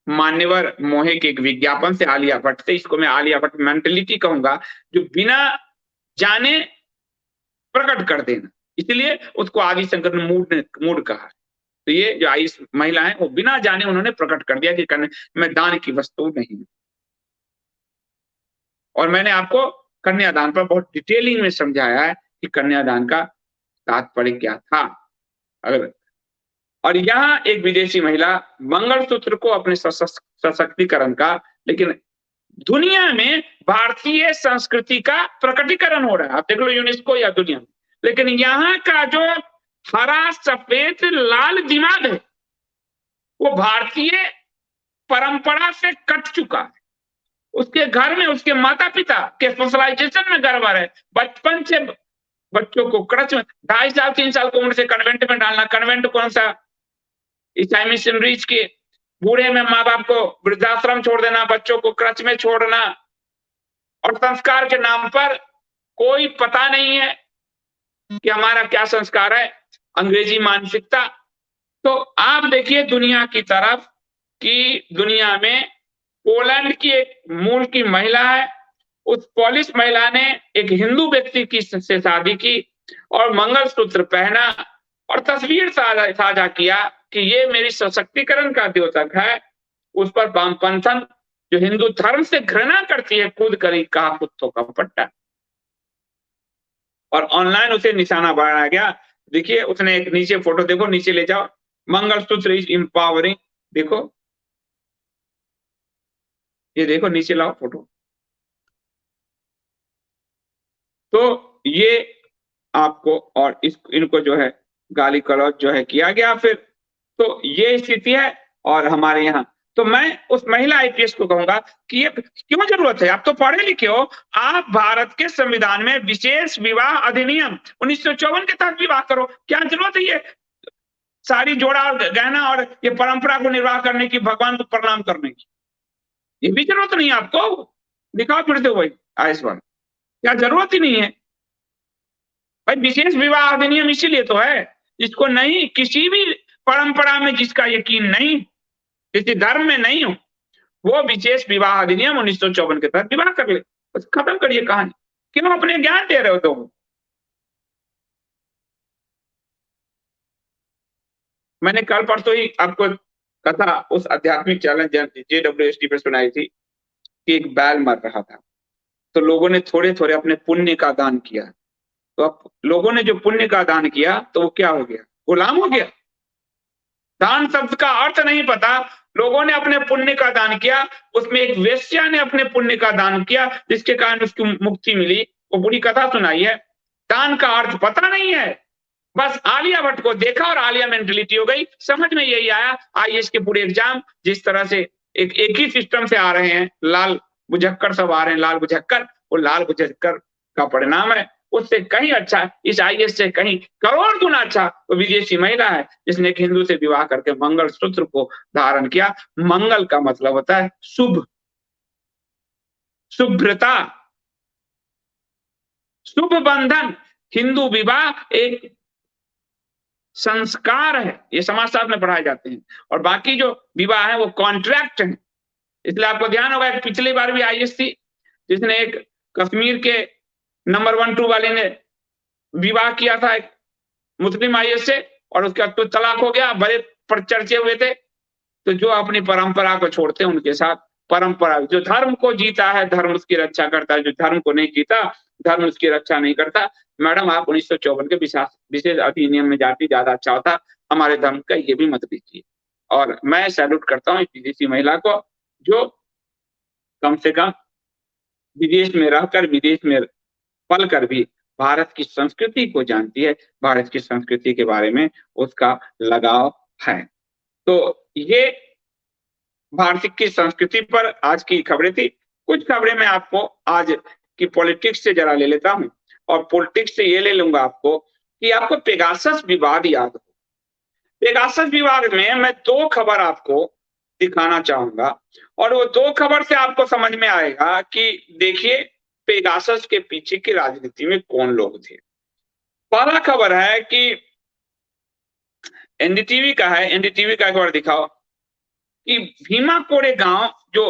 मान्यवर मोहे के एक विज्ञापन से, आलिया भट्ट से। इसको मैं आलिया भट्ट मेंटेलिटी कहूंगा, जो बिना जाने प्रकट कर देना, इसलिए उसको आदि शंकर ने मूड कहा। तो ये जो आईएएस महिला है, वो बिना जाने उन्होंने प्रकट कर दिया कि मैं दान की वस्तु नहीं हूं। और मैंने आपको कन्यादान पर बहुत डिटेलिंग में समझाया है कि कन्यादान का तात्पर्य क्या था। अगर और यहाँ एक विदेशी महिला मंगलसूत्र को अपने सशक्तिकरण का, लेकिन दुनिया में भारतीय संस्कृति का प्रकटीकरण हो रहा है। आप देख लो यूनेस्को या दुनिया में, लेकिन यहाँ का जो हरा सफेद लाल दिमाग है वो भारतीय परंपरा से कट चुका है। उसके घर में उसके माता पिता के सोशलाइजेशन में गड़बड़ है। बचपन से बच्चों को क्रच में 2.5 साल 3 साल की उम्र से कन्वेंट में डालना। कन्वेंट कौन सा? ईसाई मिशनरीज के। बूढ़े में माँ बाप को वृद्धाश्रम छोड़ देना, बच्चों को क्रच में छोड़ना, और संस्कार के नाम पर कोई पता नहीं है कि हमारा क्या संस्कार है। अंग्रेजी मानसिकता। तो आप देखिए दुनिया की तरफ कि दुनिया में पोलैंड की एक मूल की महिला है, उस पोलिश महिला ने एक हिंदू व्यक्ति की से शादी की और मंगलसूत्र पहना और तस्वीर साझा किया कि ये मेरी सशक्तिकरण का द्योतक है। उस पर वामपंथन जो हिंदू धर्म से घृणा करती है कूद कर कहा कुत्तों का पट्टा, और ऑनलाइन उसे निशाना बनाया गया। देखिए उसने एक नीचे फोटो देखो, नीचे ले जाओ, मंगलसूत्र इज एम्पावरिंग। देखो ये देखो, नीचे लाओ फोटो। तो ये आपको और इनको जो है गाली गलौज जो है किया गया फिर। तो ये स्थिति है और हमारे यहाँ। तो मैं उस महिला आईपीएस को कहूंगा कि ये क्यों जरूरत है? आप तो पढ़े लिखे हो। आप भारत के संविधान में विशेष विवाह अधिनियम 1954 के तहत विवाह करो। क्या जरूरत है ये सारी जोड़ा और गहना और ये परंपरा को निर्वाह करने की, भगवान को प्रणाम करने की? ये भी जरूरत नहीं है आपको। दिखाओ फिर से वही आयुष्मान, क्या जरूरत ही नहीं है भाई। विशेष विवाह अधिनियम इसीलिए तो है, जिसको नहीं, किसी भी परंपरा में जिसका यकीन नहीं, किसी धर्म में नहीं हो, वो विशेष विवाह अधिनियम 1954 के तहत विवाह कर ले। बस खत्म करिए कहानी। क्यों अपने ज्ञान दे रहे हो तुम? मैंने कल परसों ही आपको कथा उस आध्यात्मिक चैनल JWST पर सुनाई थी कि एक बैल मर रहा था, तो लोगों ने थोड़े थोड़े अपने पुण्य का दान किया। तो अब लोगों ने जो पुण्य का दान किया तो वो क्या हो गया? गुलाम हो गया। दान शब्द का अर्थ नहीं पता, लोगों ने अपने पुण्य का दान किया। उसमें एक वेश्या ने अपने पुण्य का दान किया जिसके कारण उसकी मुक्ति मिली। वो बुरी कथा सुनाई है। दान का अर्थ पता नहीं है। बस आलिया भट्ट को देखा और आलिया मेंटेलिटी हो गई। समझ में यही आया आईएएस के पूरे एग्जाम जिस तरह से एक ही सिस्टम से आ रहे हैं, लाल बुझक्कर सब आ रहे हैं, लाल बुझक्कर। वो लाल बुझक्कर का परिणाम है। उससे कहीं अच्छा, इस आईएएस से कहीं करोड़ गुना अच्छा वो विदेशी महिला है जिसने एक हिंदू से विवाह करके मंगलसूत्र को धारण किया। मंगल का मतलब होता है शुभ, शुभ्रता, शुभ बंधन। हिंदू विवाह एक संस्कार है, ये समाजशास्त्र में पढ़ाए जाते हैं। और बाकी जो विवाह है वो कॉन्ट्रैक्ट है। इसलिए आपको ध्यान होगा कि पिछली बार भी आईएएस थी जिसने एक कश्मीर के नंबर 1-2 वाले ने विवाह किया था एक मुस्लिम आईएएस से, और उसका तो तलाक हो गया। बड़े पर चर्चे हुए थे। तो जो अपनी परंपरा को छोड़ते हैं उनके साथ परंपरा, जो धर्म को जीता है धर्म उसकी रक्षा करता है, जो धर्म को नहीं जीता धर्म उसकी रक्षा नहीं करता। मैडम आप 1954 के विशेष अधिनियम में जाती ज्यादा अच्छा होता, हमारे धर्म का ये भी मत दीजिए। और मैं सैल्यूट करता हूँ विदेशी महिला को जो कम से कम विदेश में रहकर, विदेश में पल कर भी भारत की संस्कृति को जानती है, भारत की संस्कृति के बारे में उसका लगाव है। तो ये भारत की संस्कृति पर आज की खबरें थी। कुछ खबरें मैं आपको आज की पॉलिटिक्स से जरा ले लेता हूं, और पॉलिटिक्स से ये ले लूंगा आपको कि आपको पेगासस विवाद याद हो। पेगासस विवाद में मैं 2 खबर आपको दिखाना चाहूंगा, और वो 2 खबर से आपको समझ में आएगा कि देखिए पेगासस के पीछे की राजनीति में कौन लोग थे। पहला खबर है कि एनडीटीवी का है, एनडीटीवी का खबर दिखाओ कि भीमा कोरे गांव जो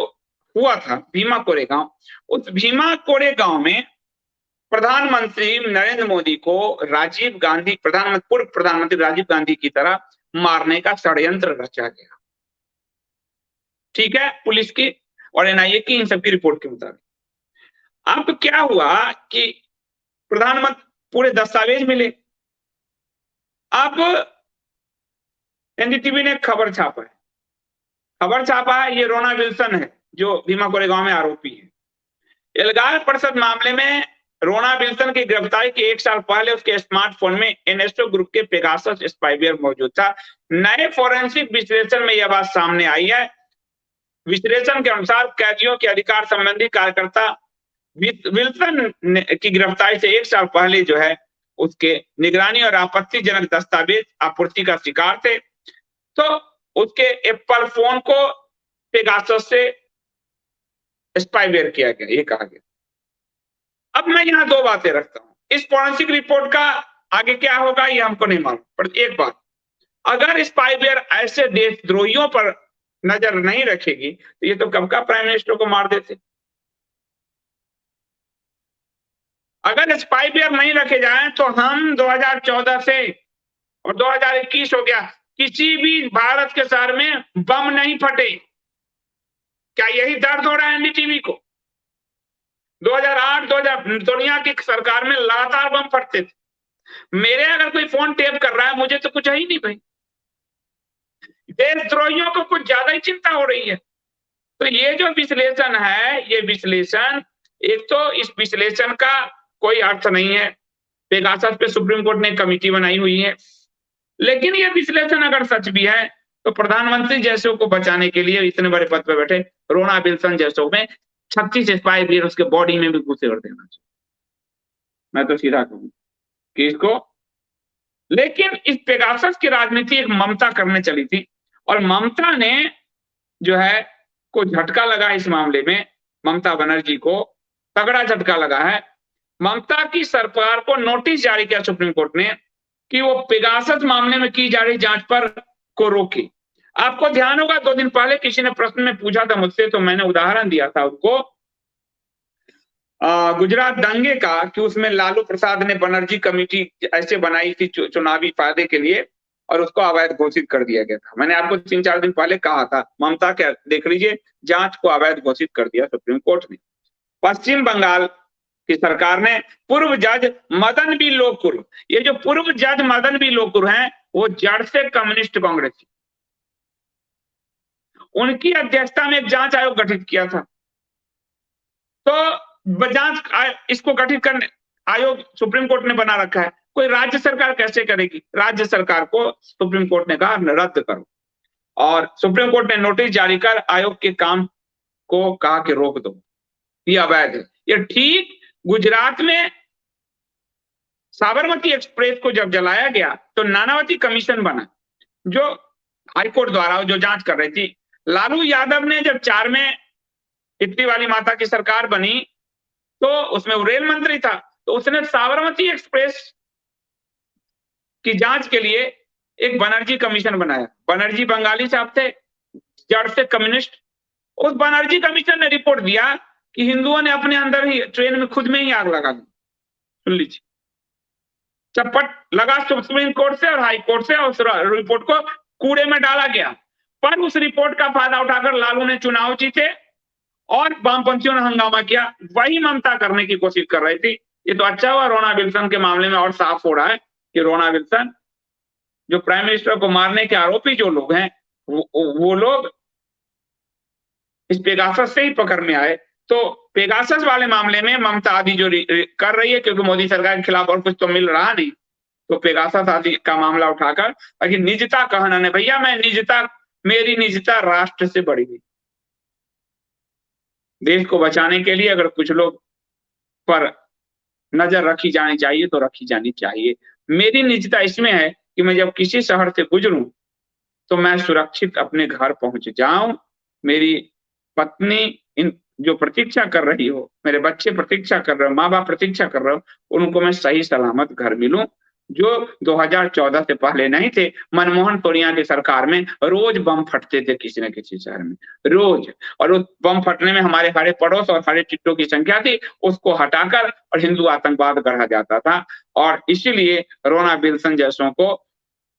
हुआ था, भीमा कोरे गांव, उस भीमा कोरे गांव में प्रधानमंत्री नरेंद्र मोदी को राजीव गांधी, पूर्व प्रधानमंत्री राजीव गांधी की तरह मारने का षड्यंत्र रचा गया। ठीक है, पुलिस की और एनआईए की इन सबकी रिपोर्ट के मुताबिक। अब क्या हुआ कि प्रधानमंत्री पूरे दस्तावेज मिले। अब एनडीटीवी ने खबर छापा है, खबर छापा है, ये रोना विल्सन है, जो भीमा कोरेगांव में आरोपी है। एल्गार परिषद मामले में रोना विल्सन की गिरफ्तारी के 1 साल पहले उसके स्मार्टफोन में एनएसओ ग्रुप के पेगासस स्पाईवेयर मौजूद था। नए फोरेंसिक विश्लेषण में यह बात सामने आई है। विश्लेषण के अनुसार कैदियों के अधिकार संबंधी कार्यकर्ता विल्सन की गिरफ्तारी से 1 साल पहले जो है उसके निगरानी और आपत्तिजनक दस्तावेज आपूर्ति का शिकार थे। तो उसके एप्पल फोन को पेगासस से स्पाईवेयर किया गया, ये कहा गया। अब मैं यहाँ 2 बातें रखता हूं। इस फोरेंसिक रिपोर्ट का आगे क्या होगा ये हमको नहीं मालूम, पर एक बात, अगर स्पाईवेयर ऐसे देशद्रोहियों पर नजर नहीं रखेगी तो ये तो कब का प्राइम मिनिस्टर को मार देते। अगर स्पाईवेयर नहीं रखे जाएं तो हम 2014 से और 2021 हो गया, किसी भी भारत के शहर में बम नहीं फटे। क्या यही दर्द हो रहा है एनडीटीवी को? 2008 दुनिया की सरकार में लगातार बम फटते थे। मेरे अगर कोई फोन टेप कर रहा है मुझे तो कुछ है ही नहीं भाई। देशद्रोहियों को कुछ ज्यादा ही चिंता हो रही है। तो ये जो विश्लेषण है, ये विश्लेषण, एक तो इस विश्लेषण का कोई अर्थ नहीं है। पेगासस पे सुप्रीम कोर्ट ने कमेटी बनाई हुई है, लेकिन ये विश्लेषण अगर सच भी है तो प्रधानमंत्री जैसों को बचाने के लिए इतने बड़े पद पर बैठे रोना विल्सन जैसों में 36 स्पाईवेयर उसके बॉडी में भी घुसे कर देना चाहिए। मैं तो सीधा कहूँ कि इसको, लेकिन इस पेगासस की राजनीति एक ममता करने चली थी और ममता ने जो है को झटका लगा इस मामले में। ममता बनर्जी को तगड़ा झटका लगा है। ममता की सरकार को नोटिस जारी किया सुप्रीम कोर्ट ने कि वो पेगासस मामले में की जा रही जांच पर को रोके। आपको ध्यान होगा 2 दिन पहले किसी ने प्रश्न में पूछा था मुझसे, तो मैंने उदाहरण दिया था उनको गुजरात दंगे का कि उसमें लालू प्रसाद ने बनर्जी कमेटी ऐसे बनाई थी चुनावी फायदे के लिए और उसको अवैध घोषित कर दिया गया था। मैंने आपको 3-4 दिन पहले कहा था, ममता क्या देख लीजिए, जांच को अवैध घोषित कर दिया सुप्रीम कोर्ट ने। पश्चिम बंगाल की सरकार ने पूर्व जज मदन बी लोकुर, ये जो पूर्व जज मदन बी लोकुर हैं वो जड़ से कम्युनिस्ट कांग्रेसी, उनकी अध्यक्षता में एक जांच आयोग गठित किया था। तो जांच इसको गठित करने आयोग सुप्रीम कोर्ट ने बना रखा है, कोई राज्य सरकार कैसे करेगी? राज्य सरकार को सुप्रीम कोर्ट ने कहा रद्द करो और सुप्रीम कोर्ट ने नोटिस जारी कर आयोग के काम को कहा कि रोक दो, ये अवैध है। ये ठीक गुजरात में साबरमती एक्सप्रेस को जब जलाया गया तो नानावती कमीशन बना जो हाईकोर्ट द्वारा जो जांच कर रही थी। लालू यादव ने जब 4 में इटली वाली माता की सरकार बनी तो उसमें वो रेल मंत्री था, तो उसने साबरमती एक्सप्रेस की जांच के लिए एक बनर्जी कमीशन बनाया। बनर्जी बंगाली साहब थे, जड़ से कम्युनिस्ट। उस बनर्जी कमीशन ने रिपोर्ट दिया कि हिंदुओं ने अपने अंदर ही ट्रेन में खुद में ही आग लगा दी। सुन लीजिए, चपट लगा सुप्रीम कोर्ट से और हाई कोर्ट से, और उस रिपोर्ट को कूड़े में डाला गया। पर उस रिपोर्ट का फायदा उठाकर लालू ने चुनाव जीते और वामपंथियों ने हंगामा किया। वही ममता करने की कोशिश कर रही थी। ये तो अच्छा हुआ रोना विल्सन के मामले में और साफ हो रहा है कि रोना विल्सन जो प्राइम मिनिस्टर को मारने के आरोपी जो लोग हैं वो लोग इस पेगासस से ही पकड़ में आए। तो पेगासस वाले मामले में ममता आदि जो कर रही है, क्योंकि मोदी सरकार के खिलाफ और कुछ तो मिल रहा नहीं, तो पेगासस आदि का मामला उठाकर ताकि निजता कहना नहीं, भैया मैं निजता, मेरी निजता राष्ट्र से बड़ी हुई। देश को बचाने के लिए अगर कुछ लोग पर नजर रखी जानी चाहिए तो रखी जानी चाहिए। मेरी निजता इसमें है कि मैं जब किसी शहर से गुजरूं तो मैं सुरक्षित अपने घर पहुंच जाऊं, मेरी पत्नी इन जो प्रतीक्षा कर रही हो, मेरे बच्चे प्रतीक्षा कर रहे हो, माँ बाप प्रतीक्षा कर रहे हो, उनको मैं सही सलामत घर मिलूं, जो 2014 से पहले नहीं थे। मनमोहन सोनिया की सरकार में रोज बम फटते थे किसी न किसी शहर में, रोज। और उस बम फटने में हमारे हरे पड़ोस और हरे टिट्टों की संख्या थी, उसको हटाकर और हिंदू आतंकवाद गढ़ा जाता था। और इसीलिए रोना विल्सन जैसों को,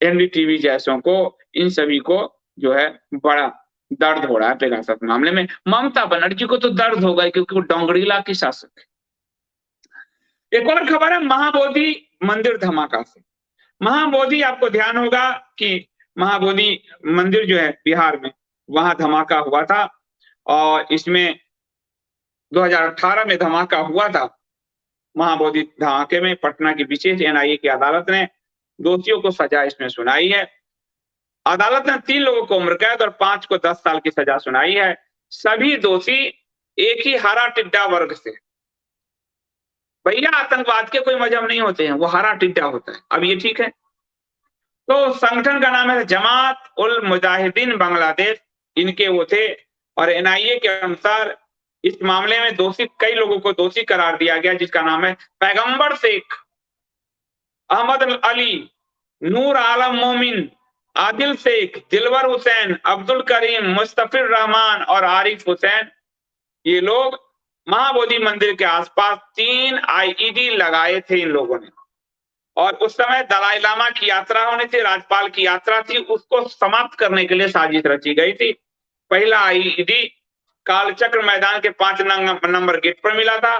एनडीटीवी जैसों को, इन सभी को जो है बड़ा दर्द हो रहा है पेगासस मामले में। ममता बनर्जी को तो दर्द होगा क्योंकि वो डोंगरीला की शासक है। एक और खबर है महाबोधि मंदिर धमाका से। महाबोधि, आपको ध्यान होगा कि महाबोधि मंदिर जो है बिहार में, वहां धमाका हुआ था और इसमें 2018 में धमाका हुआ था। महाबोधि धमाके में पटना की विशेष एनआईए की अदालत ने दोषियों को सजा इसमें सुनाई है। अदालत ने 3 लोगों को उम्र कैद और 5 को 10 साल की सजा सुनाई है। सभी दोषी एक ही हरा टिड्डा वर्ग से। भैया आतंकवाद के कोई मजहब नहीं होते हैं, वो हरा टिड्डा होता है। अब ये ठीक है। तो संगठन का नाम है जमात उल मुजाहिदीन बांग्लादेश, इनके वो थे। और एनआईए के अनुसार इस मामले में दोषी कई लोगों को दोषी करार दिया गया, जिसका नाम है पैगंबर शेख, अहमद अली, नूर आलम मोमिन, आदिल शेख, दिलवर हुसैन, अब्दुल करीम, मुस्तफिर रहमान और आरिफ हुसैन। ये लोग महाबोधि मंदिर के आसपास 3 आईईडी लगाए थे इन लोगों ने। और उस समय दलाई लामा की यात्रा होनी थी, राज्यपाल की यात्रा थी, उसको समाप्त करने के लिए साजिश रची गई थी। पहला आईईडी कालचक्र मैदान के 5 नंबर गेट पर मिला था,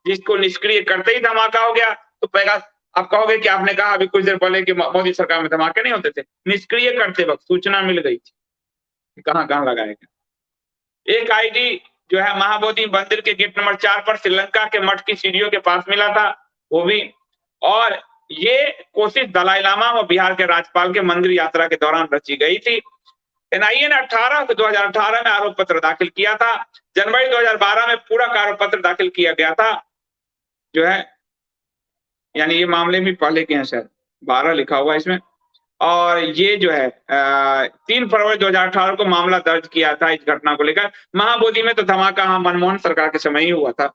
जिसको निष्क्रिय करते ही धमाका हो गया। तो पहला आप कहोगे कि आपने कहा अभी कुछ देर पहले कि मोदी सरकार में धमाके नहीं होते थे। निष्क्रिय करते वक्त सूचना मिल गई थी कहां कहां लगाया गया। एक आईडी जो है महाबोधि मंदिर के गेट नंबर 4 पर श्रीलंका के मठ की सीढ़ियों के पास मिला था, वो भी। और ये कोशिश दलाई लामा और बिहार के राज्यपाल के मंदिर यात्रा के दौरान रची गई थी। एनआईए ने 2018 में आरोप पत्र दाखिल किया था। जनवरी 2012 में पूरा आरोप पत्र दाखिल किया गया था, जो है यानी ये मामले भी पहले के हैं, शायद 12 लिखा हुआ है इसमें। और ये जो है 3 फरवरी 2018 को मामला दर्ज किया था इस घटना को लेकर। महाबोधि में तो धमाका हाँ मनमोहन सरकार के समय ही हुआ था,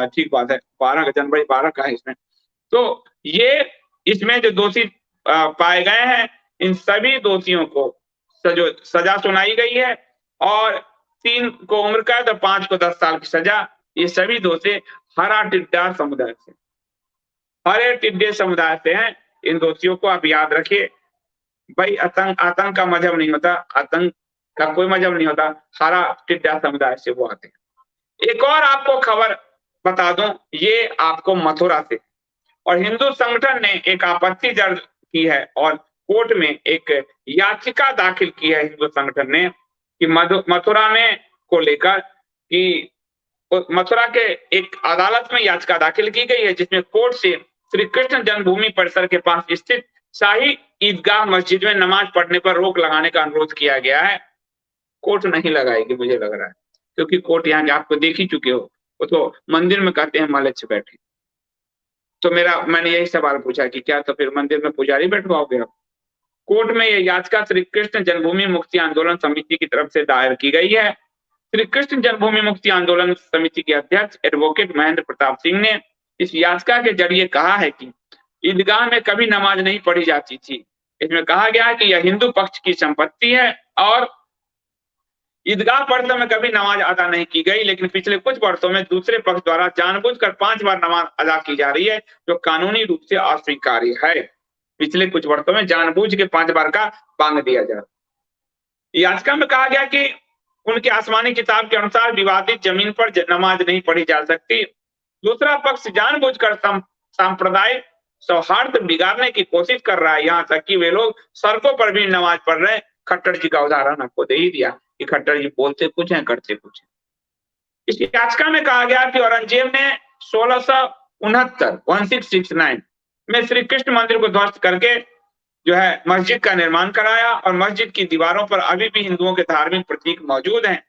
ठीक बात है, 12 जनवरी 12 का है इसमें। तो ये इसमें जो दोषी पाए गए हैं, इन सभी दोषियों को सजा सुनाई गई है। और 3 को उम्र कैद और 5 को 10 साल की सजा। ये सभी दोषी हरा टिड्डा समुदाय से, हरे टिड्डे समुदाय से हैं। इन दोषियों को आप याद रखिए। भाई आतंक का मजहब नहीं होता, आतंक का कोई मजहब नहीं होता, हरा टिड्डा समुदाय से वो आते हैं। एक और आपको खबर बता दूं, ये आपको मथुरा से। और हिंदू संगठन ने एक आपत्ति दर्ज की है और कोर्ट में एक याचिका दाखिल की है हिंदू संगठन ने कि मथुरा में को लेकर कि मथुरा के एक अदालत में याचिका दाखिल की गई है, जिसमें कोर्ट से श्री कृष्ण जन्मभूमि परिसर के पास स्थित शाही ईदगाह मस्जिद में नमाज पढ़ने पर रोक लगाने का अनुरोध किया गया है। कोर्ट नहीं लगाएगी मुझे लग रहा है, क्योंकि कोर्ट यहाँ आपको देख ही चुके हो, वो तो मंदिर में कहते हैं मालिक से बैठे। तो मैंने यही सवाल पूछा कि क्या तो फिर मंदिर में पुजारी बैठवाओगे आप? कोर्ट में यह याचिका श्री कृष्ण जन्मभूमि मुक्ति आंदोलन समिति की तरफ से दायर की गई है। श्री कृष्ण जन्मभूमि मुक्ति आंदोलन समिति के अध्यक्ष एडवोकेट महेंद्र प्रताप सिंह ने इस याचिका के जरिए कहा है कि ईदगाह में कभी नमाज नहीं पढ़ी जाती थी। इसमें कहा गया है कि यह हिंदू पक्ष की संपत्ति है और ईदगाह पर में कभी नमाज अदा नहीं की गई, लेकिन पिछले कुछ वर्षों में दूसरे पक्ष द्वारा जानबूझकर 5 बार नमाज अदा की जा रही है, जो कानूनी रूप से अस्वीकार्य है। पिछले कुछ वर्षों में जानबूझ के 5 बार का बांध दिया जा रहा। याचिका में कहा गया कि उनके आसमानी किताब के अनुसार विवादित जमीन पर नमाज नहीं पढ़ी जा सकती। दूसरा पक्ष जानबूझकर सांप्रदायिक सौहार्द बिगाड़ने की कोशिश कर रहा है, यहाँ तक कि वे लोग सड़कों पर भी नमाज पढ़ रहे हैं। खट्टर जी का उदाहरण आपको दे ही दिया कि खट्टर जी बोलते कुछ हैं, करते कुछ हैं। इस याचिका में कहा गया कि औरंगजेब ने 1669 में श्री कृष्ण मंदिर को ध्वस्त करके जो है मस्जिद का निर्माण कराया और मस्जिद की दीवारों पर अभी भी हिंदुओं के धार्मिक प्रतीक मौजूद हैं।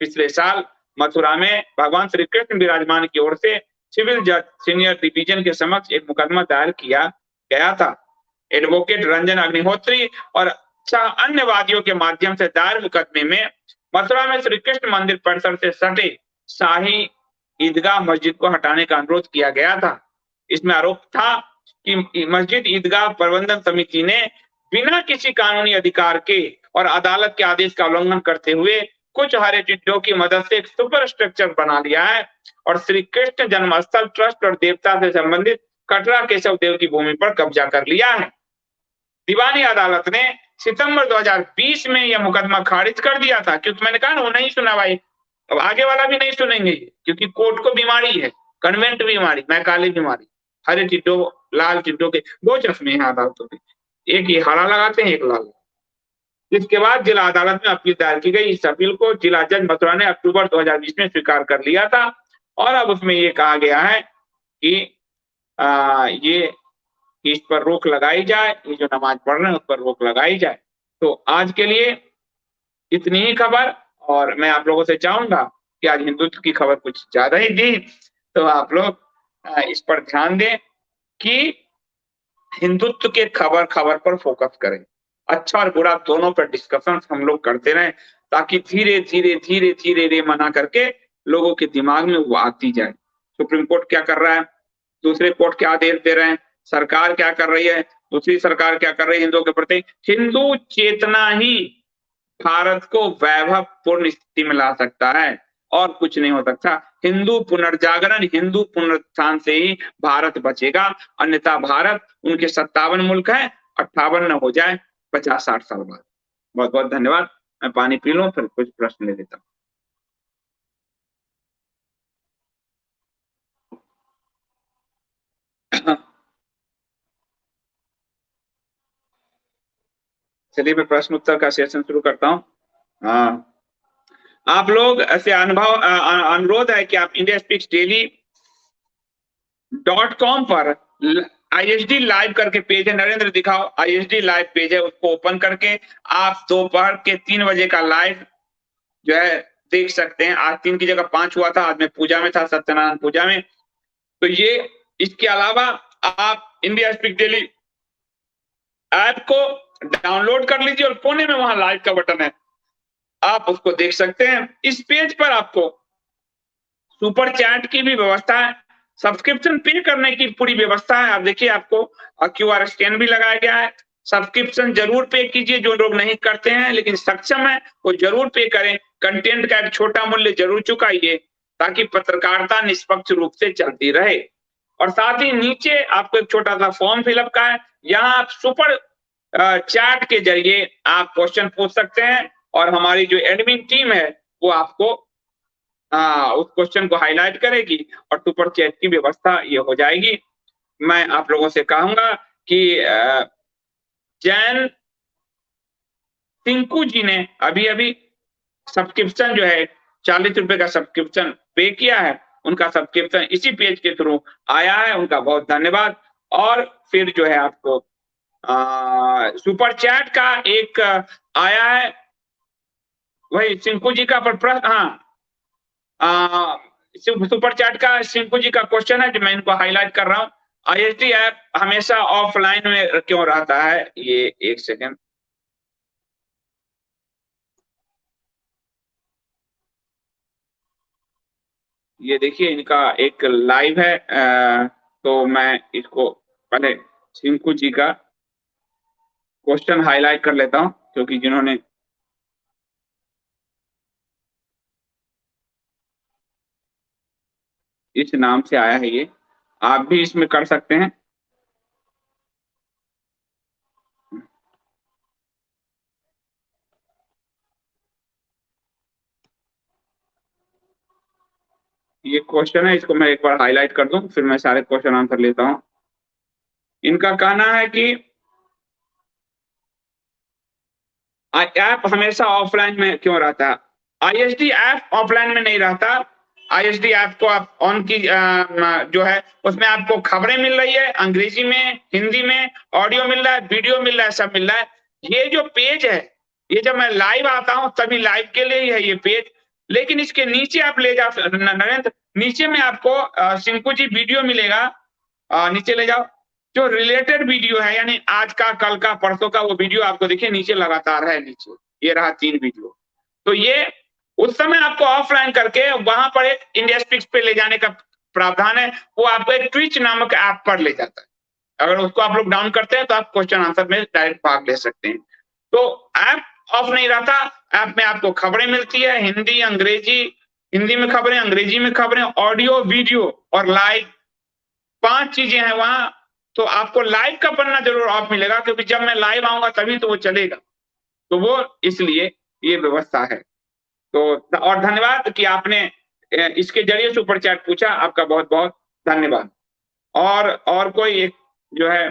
पिछले साल मथुरा में भगवान श्री कृष्ण विराजमान की ओर से सिविल जज सीनियर डिवीजन के समक्ष एक मुकदमा दायर किया गया था। एडवोकेट रंजन अग्निहोत्री और 6 अन्य वादियों के माध्यम से दायर मुकदमे में मथुरा में श्री कृष्ण मंदिर परिसर से सटे शाही ईदगाह मस्जिद को हटाने का अनुरोध किया गया था। इसमें आरोप था कि मस्जिद ईदगाह प्रबंधन समिति ने बिना किसी कानूनी अधिकार के और अदालत के आदेश का उल्लंघन करते हुए कुछ हरे टिड्डों की मदद से एक सुपर स्ट्रक्चर बना लिया है और श्री कृष्ण जन्मस्थल ट्रस्ट और देवता से संबंधित कटरा केशव देव की भूमि पर कब्जा कर लिया है। दीवानी अदालत ने सितंबर 2020 में यह मुकदमा खारिज कर दिया था, क्योंकि मैंने कहा ना वो नहीं सुना भाई, अब आगे वाला भी नहीं सुनेंगे, क्योंकि कोर्ट को बीमारी है, कन्वेंट बीमारी, मैकाले बीमारी। हरे टिड्डों लाल टिड्डों के 2 चश्मे हैं अदालतों में, एक ये हरा लगाते हैं, एक लाल। जिसके बाद जिला अदालत में अपील दायर की गई। इस अपील को जिला जज मथुरा ने अक्टूबर 2020 में स्वीकार कर लिया था और अब उसमें ये कहा गया है कि ये कि इस पर रोक लगाई जाए, ये जो नमाज पढ़ रहे हैं उस पर रोक लगाई जाए। तो आज के लिए इतनी ही खबर, और मैं आप लोगों से चाहूंगा कि आज हिंदुत्व की खबर कुछ ज्यादा ही दी, तो आप लोग इस पर ध्यान दें कि हिंदुत्व के खबर खबर पर फोकस करें। अच्छा और बुरा दोनों पर डिस्कशन हम लोग करते रहें, ताकि धीरे धीरे धीरे धीरे रे मना करके लोगों के दिमाग में वो आती जाए। सुप्रीम कोर्ट क्या कर रहा है, दूसरे कोर्ट क्या आदेश दे रहे हैं, सरकार क्या कर रही है, दूसरी सरकार क्या कर रही है हिंदुओं के प्रति। हिंदू चेतना ही भारत को वैभवपूर्ण स्थिति में ला सकता है, और कुछ नहीं हो सकता। हिंदू पुनर्जागरण, हिंदू पुनरुत्थान से ही भारत बचेगा, अन्यथा भारत उनके 57 मुल्क है 58 न हो जाए 50-60 साल बाद। बहुत बहुत धन्यवाद। मैं पानी पी लूं फिर कुछ प्रश्न ले लेता हूँ। चलिए मैं प्रश्न उत्तर का सेशन शुरू करता हूँ। हाँ, आप लोग ऐसे अनुरोध है कि आप इंडिया स्पीक्स डेली .com पर ISD लाइव करके पेज है, नरेंद्र दिखाओ, ISD लाइव पेज है, उसको ओपन करके आप दोपहर के 3 बजे का लाइव जो है देख सकते हैं। आज 3 की जगह 5 हुआ था, आज मैं पूजा में था, सत्यनारायण पूजा में। तो ये, इसके अलावा आप इंडिया स्पीक डेली ऐप को डाउनलोड कर लीजिए और कोने में वहां लाइव का बटन है, आप उसको देख सकते हैं। इस पेज पर आपको सुपर चैट की भी व्यवस्था है, सब्सक्रिप्शन पे करने की पूरी व्यवस्था है। आप देखिए, आपको QR स्कैन भी लगाया गया है। सब्सक्रिप्शन जरूर पे कीजिए, जो लोग नहीं करते हैं लेकिन सक्षम है वो जरूर पे करें। कंटेंट का एक छोटा मूल्य जरूर चुकाइए, ताकि पत्रकारिता निष्पक्ष रूप से चलती रहे। और साथ ही नीचे आपको एक छोटा सा फॉर्म फिलअप का है, यहाँ आप सुपर चैट के जरिए आप क्वेश्चन पूछ सकते हैं, और हमारी जो एडमिन टीम है वो आपको उस क्वेश्चन को हाईलाइट करेगी और सुपर चैट की व्यवस्था ये हो जाएगी। मैं आप लोगों से कहूंगा कि जैन टिंकू जी ने अभी अभी सब्सक्रिप्शन जो है 40 रुपए का सब्सक्रिप्शन पे किया है, उनका सब्सक्रिप्शन इसी पेज के थ्रू आया है, उनका बहुत धन्यवाद। और फिर जो है आपको सुपर चैट का एक आया है, वही सिंकू जी का प्रश्न, सुपर चैट का सिंकू जी का क्वेश्चन है जो मैं इनको हाईलाइट कर रहा हूँ। ISD ऐप हमेशा ऑफलाइन में क्यों रहता है, ये एक सेकेंड, ये देखिए इनका एक लाइव है। तो मैं इसको पहले सिंकू जी का क्वेश्चन हाईलाइट कर लेता हूं, क्योंकि जिन्होंने इस नाम से आया है, ये आप भी इसमें कर सकते हैं। ये क्वेश्चन है, इसको मैं एक बार हाईलाइट कर दूं, फिर मैं सारे क्वेश्चन आंसर लेता हूं। इनका कहना है कि ऐप हमेशा ऑफलाइन में क्यों रहता है। ISD ऐप ऑफलाइन में नहीं रहता। ISD ऐप को आप ऑन की जो है उसमें आपको खबरें मिल रही है, अंग्रेजी में, हिंदी में, ऑडियो मिल रहा है, वीडियो मिल रहा है, सब मिल रहा है। ये जो पेज है, ये जब मैं लाइव आता हूं तभी लाइव के लिए ही है ये पेज। लेकिन इसके नीचे आप ले जाओ नरेंद्र, नीचे में आपको सिंकू जी वीडियो मिलेगा, नीचे ले जाओ, जो रिलेटेड वीडियो है, यानी आज का, कल का, परसों का, वो वीडियो आपको देखिए नीचे लगातार है, नीचे ये रहा 3 वीडियो। तो ये उस समय आपको ऑफलाइन करके वहां पर एक इंडिया स्पीक्स पे ले जाने का प्रावधान है, वो आपको एक ट्विच नामक ऐप पर ले जाता है। अगर उसको आप लोग डाउन करते हैं तो आप क्वेश्चन आंसर में डायरेक्ट भाग ले सकते हैं। तो ऐप ऑफ नहीं रहता, ऐप में आपको खबरें मिलती है, हिंदी, अंग्रेजी, हिंदी में खबरें, अंग्रेजी में खबरें, ऑडियो, वीडियो और लाइव, 5 चीजें हैं वहां। तो आपको लाइव का पन्ना जरूर ऑफ मिलेगा, क्योंकि जब मैं लाइव आऊंगा तभी तो वो चलेगा, तो वो इसलिए ये व्यवस्था है। तो और धन्यवाद कि आपने इसके जरिए सुपर चैट पूछा, आपका बहुत बहुत धन्यवाद। और कोई एक जो है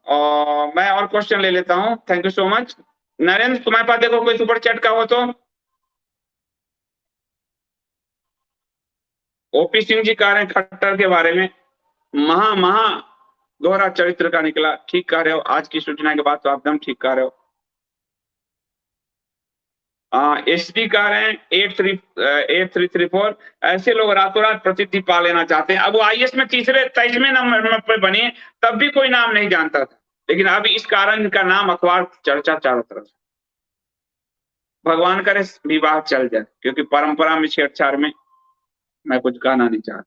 और मैं और क्वेश्चन ले लेता हूँ। Thank you so much. Narendra, तुम्हारे पास देखो कोई सुपर चैट का हो तो। ओपी सिंह जी कह रहे हैं खट्टर के बारे में, महा महा दोहरा चरित्र का निकला। ठीक कह रहे हो, आज की सूचना के बाद तो आप एकदम ठीक कह रहे हो। एसडी कह रहे हैं 8334। ऐसे लोग रातों रात प्रसिद्धि पा लेना चाहते हैं। अब वो आईएएस में तीसरे 23वें नंबर पे बने, तब भी कोई नाम नहीं जानता था, लेकिन अब इस कारण इनका नाम अखबार चर्चा चारों तरफ। भगवान करे विवाह चल जाए, क्योंकि परंपरा में छेड़छाड़ में मैं कुछ कहना नहीं चाहता।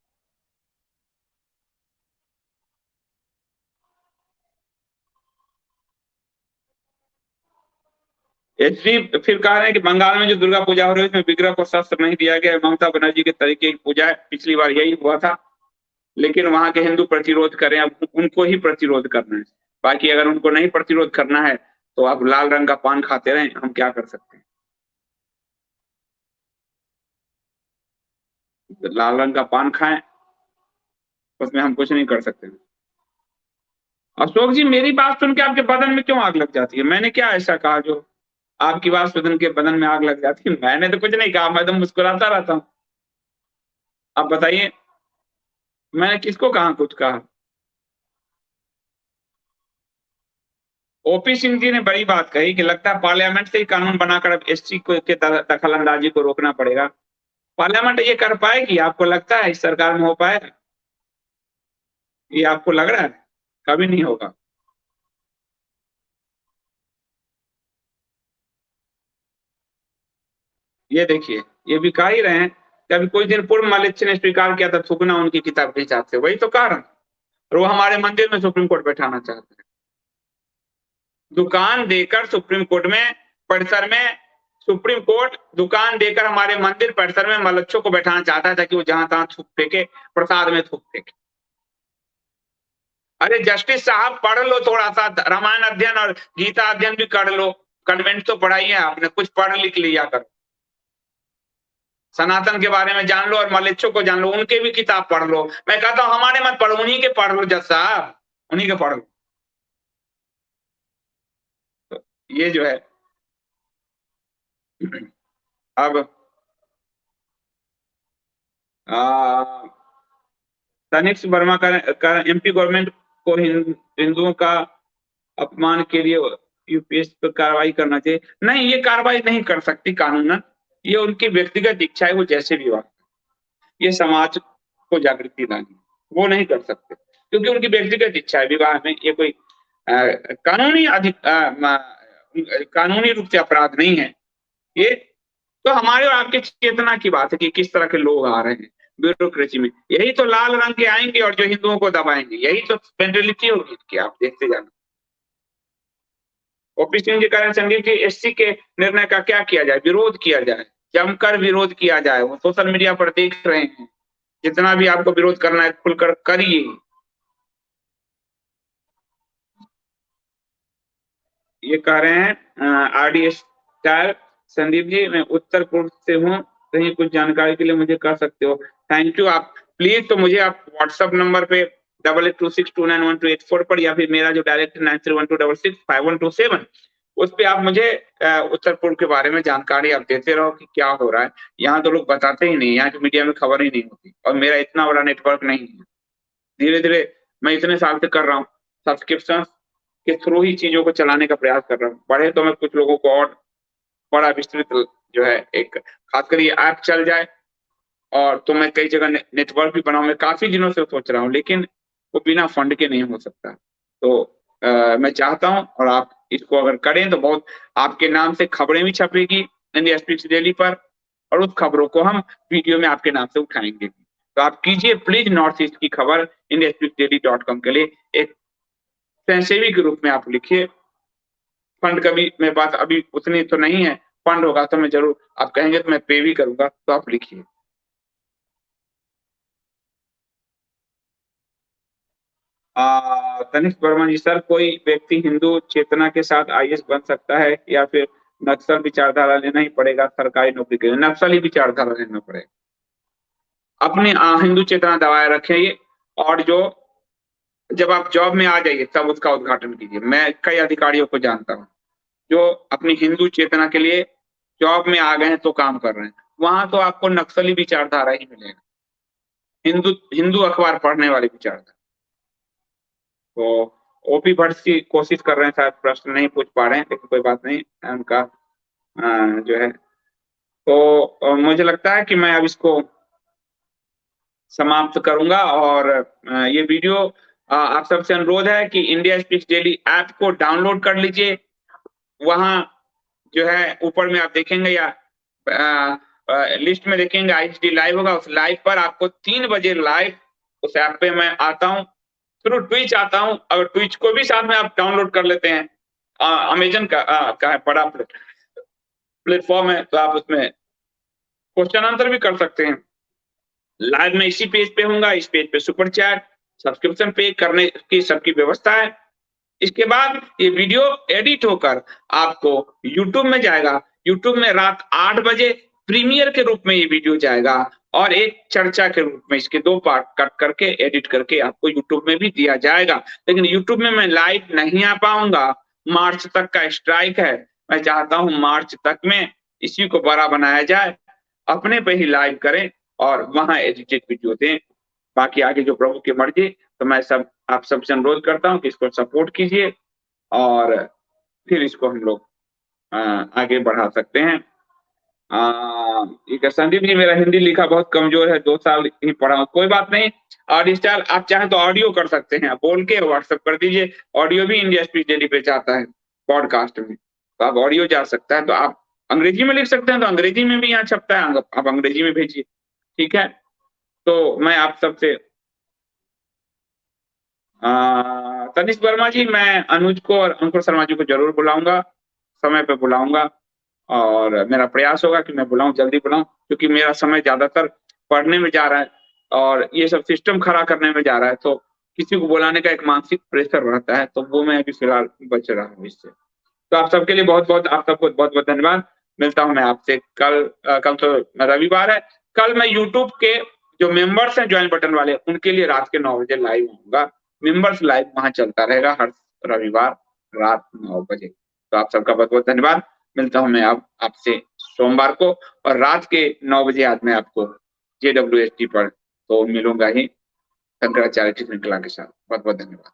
एचडी फिर कह रहे हैं कि बंगाल में जो दुर्गा पूजा हो रही है उसमें विग्रह को शस्त्र नहीं दिया गया, ममता बनर्जी के तरीके की पूजा है। पिछली बार यही हुआ था, लेकिन वहां के हिंदू प्रतिरोध करें, अब उनको ही प्रतिरोध करना है। बाकी अगर उनको नहीं प्रतिरोध करना है तो आप लाल रंग का पान खाते रहें, हम क्या कर सकते हैं। तो लाल रंग का पान खाएं, उसमें हम कुछ नहीं कर सकते। अशोक जी, मेरी बात सुन के आपके बदन में क्यों आग लग जाती है? मैंने क्या ऐसा कहा जो आपकी बात सुन के बदन में आग लग जाती है? मैंने तो कुछ नहीं कहा, मैं तो मुस्कुराता रहता हूँ। आप बताइए, मैंने किसको कहा कुछ कहा? ओपी सिंह जी ने बड़ी बात कही कि लगता है पार्लियामेंट से ही कानून बनाकर अब एससी को के दखल अंदाजी को रोकना पड़ेगा। पार्लियामेंट ये कर पाएगी? आपको लगता है इस सरकार में हो पाएगा? ये आपको लग रहा है? कभी नहीं होगा। ये देखिए, ये भी कह ही रहे हैं कि अभी कुछ दिन पूर्व मालिक ने स्वीकार किया था थूकना उनकी किताब के हिसाब से, वही तो कारण। और वो हमारे मंदिर में सुप्रीम कोर्ट बैठाना चाहते हैं। दुकान देकर सुप्रीम कोर्ट में परिसर में, सुप्रीम कोर्ट दुकान देकर हमारे मंदिर परिसर में मलच्छों को बैठाना चाहता है, ताकि वो जहां तहां थूक फेंके, प्रसाद में थूक फेंके। अरे जस्टिस साहब, पढ़ लो थोड़ा सा रामायण अध्ययन और गीता अध्ययन भी कर लो। कन्वेंट तो पढ़ाई है आपने, कुछ पढ़ लिख लिया करो। सनातन के बारे में जान लो और मलेच्छों को जान लो, उनके भी किताब पढ़ लो। मैं कहता हूं हमारे मत पढ़ो, उन्हीं के पढ़ लो जज साहब, उन्हीं के पढ़ लो। तो ये जो है अब तनिष्क वर्मा का एमपी गवर्नमेंट को हिंदुओं का अपमान के लिए यूपीएससी पर कार्रवाई करना चाहिए। नहीं, ये कार्रवाई नहीं कर सकती कानूनन, ये उनकी व्यक्तिगत इच्छा है, वो जैसे भी वाद, ये समाज को जागृति लानी, वो नहीं कर सकते, क्योंकि उनकी व्यक्तिगत इच्छा है। विवाह में ये कोई कानूनी रूप से अपराध नहीं है ये। तो हमारे और आपके चेतना की बात है कि किस तरह के लोग आ रहे हैं ब्यूरोक्रेसी में। यही तो लाल रंग के आएंगे और जो हिंदुओं को दबाएंगे, यही तो मेंटेलिटी होगी कि आप देखते जाना। ओपी सिंह जी कह रहे हैं संदीप जी, एससी के निर्णय का क्या किया जाए? विरोध किया जाए, जमकर विरोध किया जाए। वो सोशल मीडिया पर देख रहे हैं, जितना भी आपको विरोध करना है खुलकर करिए। ये कह रहे हैं आरडी स्टार, संदीप जी मैं उत्तर पूर्व से हूँ, कहीं कुछ जानकारी के लिए मुझे कर सकते हो? Thank you. आप प्लीज तो मुझे आप व्हाट्सएप नंबर पे 8826291284 पर, या फिर मेरा जो डायरेक्ट 9312665127, उस पे आप मुझे उत्तर पूर्व के बारे में जानकारी आप देते रहो कि क्या हो रहा है। यहाँ तो लोग बताते ही नहीं, यहाँ की मीडिया में खबर ही नहीं होती, और मेरा इतना बड़ा नेटवर्क नहीं है। धीरे धीरे मैं इतने साल से कर रहा हूँ, सब्सक्रिप्शन के थ्रू ही चीजों को चलाने का प्रयास कर रहा हूँ। बढ़े तो मैं कुछ लोगों को और बड़ा विस्तृत जो है एक, खासकर ये ऐप चल जाए, और तो मैं कई जगह नेटवर्क भी बनाऊं। मैं काफी दिनों से सोच रहा हूँ, लेकिन वो बिना फंड के नहीं हो सकता। तो मैं चाहता हूं, और आप इसको अगर करें तो बहुत, आपके नाम से खबरें भी छपेगी इंडिया स्पीक्स डेली पर, और उस खबरों को हम वीडियो में आपके नाम से उठाएंगे। तो आप कीजिए प्लीज, नॉर्थ ईस्ट की खबर इंडिया स्पीक्स डेली.com के लिए एक स्वयंसेवी के रूप में आप लिखिए। फंड का भी मेरे पास अभी उतनी तो नहीं है, फंड होगा तो मैं जरूर, आप कहेंगे तो मैं पे भी करूंगा, तो आप लिखिए। तनिष्क वर्मा जी, सर कोई व्यक्ति हिंदू चेतना के साथ आईएएस बन सकता है, या फिर नक्सल विचारधारा लेना ही पड़ेगा सरकारी नौकरी के लिए? नक्सली विचारधारा लेना पड़ेगा। अपनी हिंदू चेतना दबाए रखें ये। और जो जब आप जॉब में आ जाइए तब उसका उद्घाटन कीजिए। मैं कई अधिकारियों को जानता हूँ जो अपनी हिंदू चेतना के लिए जॉब में आ गए हैं तो काम कर रहे हैं। वहां तो आपको नक्सली विचारधारा ही मिलेगा, हिंदू हिंदू अखबार पढ़ने वाली विचारधारा। तो ओपी भट्ट की कोशिश कर रहे हैं, शायद प्रश्न नहीं पूछ पा रहे हैं, लेकिन कोई बात नहीं, उनका जो है तो मुझे लगता है कि मैं अब इसको समाप्त करूंगा। और ये वीडियो आप सबसे अनुरोध है कि इंडिया स्पीक्स डेली ऐप को डाउनलोड कर लीजिए। वहां जो है ऊपर में आप देखेंगे या लिस्ट में देखेंगे आईएचडी लाइव होगा, उस लाइव पर आपको 3 बजे लाइव उस ऐप पे मैं आता हूँ। थ्रू ट्विच आता हूँ, अगर ट्विच को भी साथ में आप डाउनलोड कर लेते हैं, अमेजन का है बड़ा प्लेटफॉर्म है, तो आप उसमें क्वेश्चन आंसर भी कर सकते हैं। लाइव में इसी पेज पे होऊंगा, इस पेज पे सुपर चैट सब्सक्रिप्शन पे करने की सबकी व्यवस्था है। इसके बाद ये वीडियो एडिट होकर आपको यूट्यूब में जाएगा। यूट्यूब में रात 8 बजे प्रीमियर के रूप में ये वीडियो जाएगा और एक चर्चा के रूप में इसके 2 पार्ट कट करके एडिट करके आपको यूट्यूब में भी दिया जाएगा। लेकिन यूट्यूब में मैं लाइव नहीं आ पाऊंगा, मार्च तक का स्ट्राइक है। मैं चाहता हूं मार्च तक में इसी को बड़ा बनाया जाए, अपने पे ही लाइव करें और वहां एडिटेड वीडियो दें। बाकी आगे जो प्रभु की मर्जी, तो मैं आप सबसे अनुरोध करता हूँ कि इसको सपोर्ट कीजिए और फिर इसको हम लोग आगे बढ़ा सकते हैं। ठीक है संदीप जी, मेरा हिंदी लिखा बहुत कमजोर है, 2 साल ही पढ़ा हूँ, कोई बात नहीं। और स्टाइल आप चाहें तो ऑडियो कर सकते हैं, आप बोल के व्हाट्सएप कर दीजिए। ऑडियो भी इंडिया स्पीच डेली पे जाता है पॉडकास्ट में, तो आप ऑडियो जा सकता है। तो आप अंग्रेजी में लिख सकते हैं तो अंग्रेजी में भी यहाँ छपता है, आप अंग्रेजी में भेजिए। ठीक है, तो मैं आप सबसे तनिष्क वर्मा जी, मैं अनुज को और अंकुर शर्मा जी को जरूर बुलाऊंगा, समय पे बुलाऊंगा। और मेरा प्रयास होगा कि मैं बुलाऊं, जल्दी बुलाऊं, क्योंकि मेरा समय ज्यादातर पढ़ने में जा रहा है और ये सब सिस्टम खड़ा करने में जा रहा है। तो किसी को बुलाने का एक मानसिक प्रेशर रहता है, तो वो मैं अभी फिलहाल बच रहा हूँ इससे। तो आप सबके लिए बहुत बहुत आप सबको बहुत बहुत धन्यवाद। मिलता हूँ मैं आपसे कल। कल तो रविवार है, कल मैं यूट्यूब के जो मेंबर्स हैं ज्वाइन बटन वाले, उनके लिए रात के 9 बजे लाइव आऊंगा। मेंबर्स लाइव वहां चलता रहेगा हर रविवार रात 9 बजे। तो आप सबका बहुत बहुत धन्यवाद। मिलता हूँ मैं आपसे सोमवार को, और रात के 9 बजे आज मैं आपको JWST पर तो मिलूंगा ही, शंकराचार्य की श्रृंखला के साथ। बहुत बहुत धन्यवाद।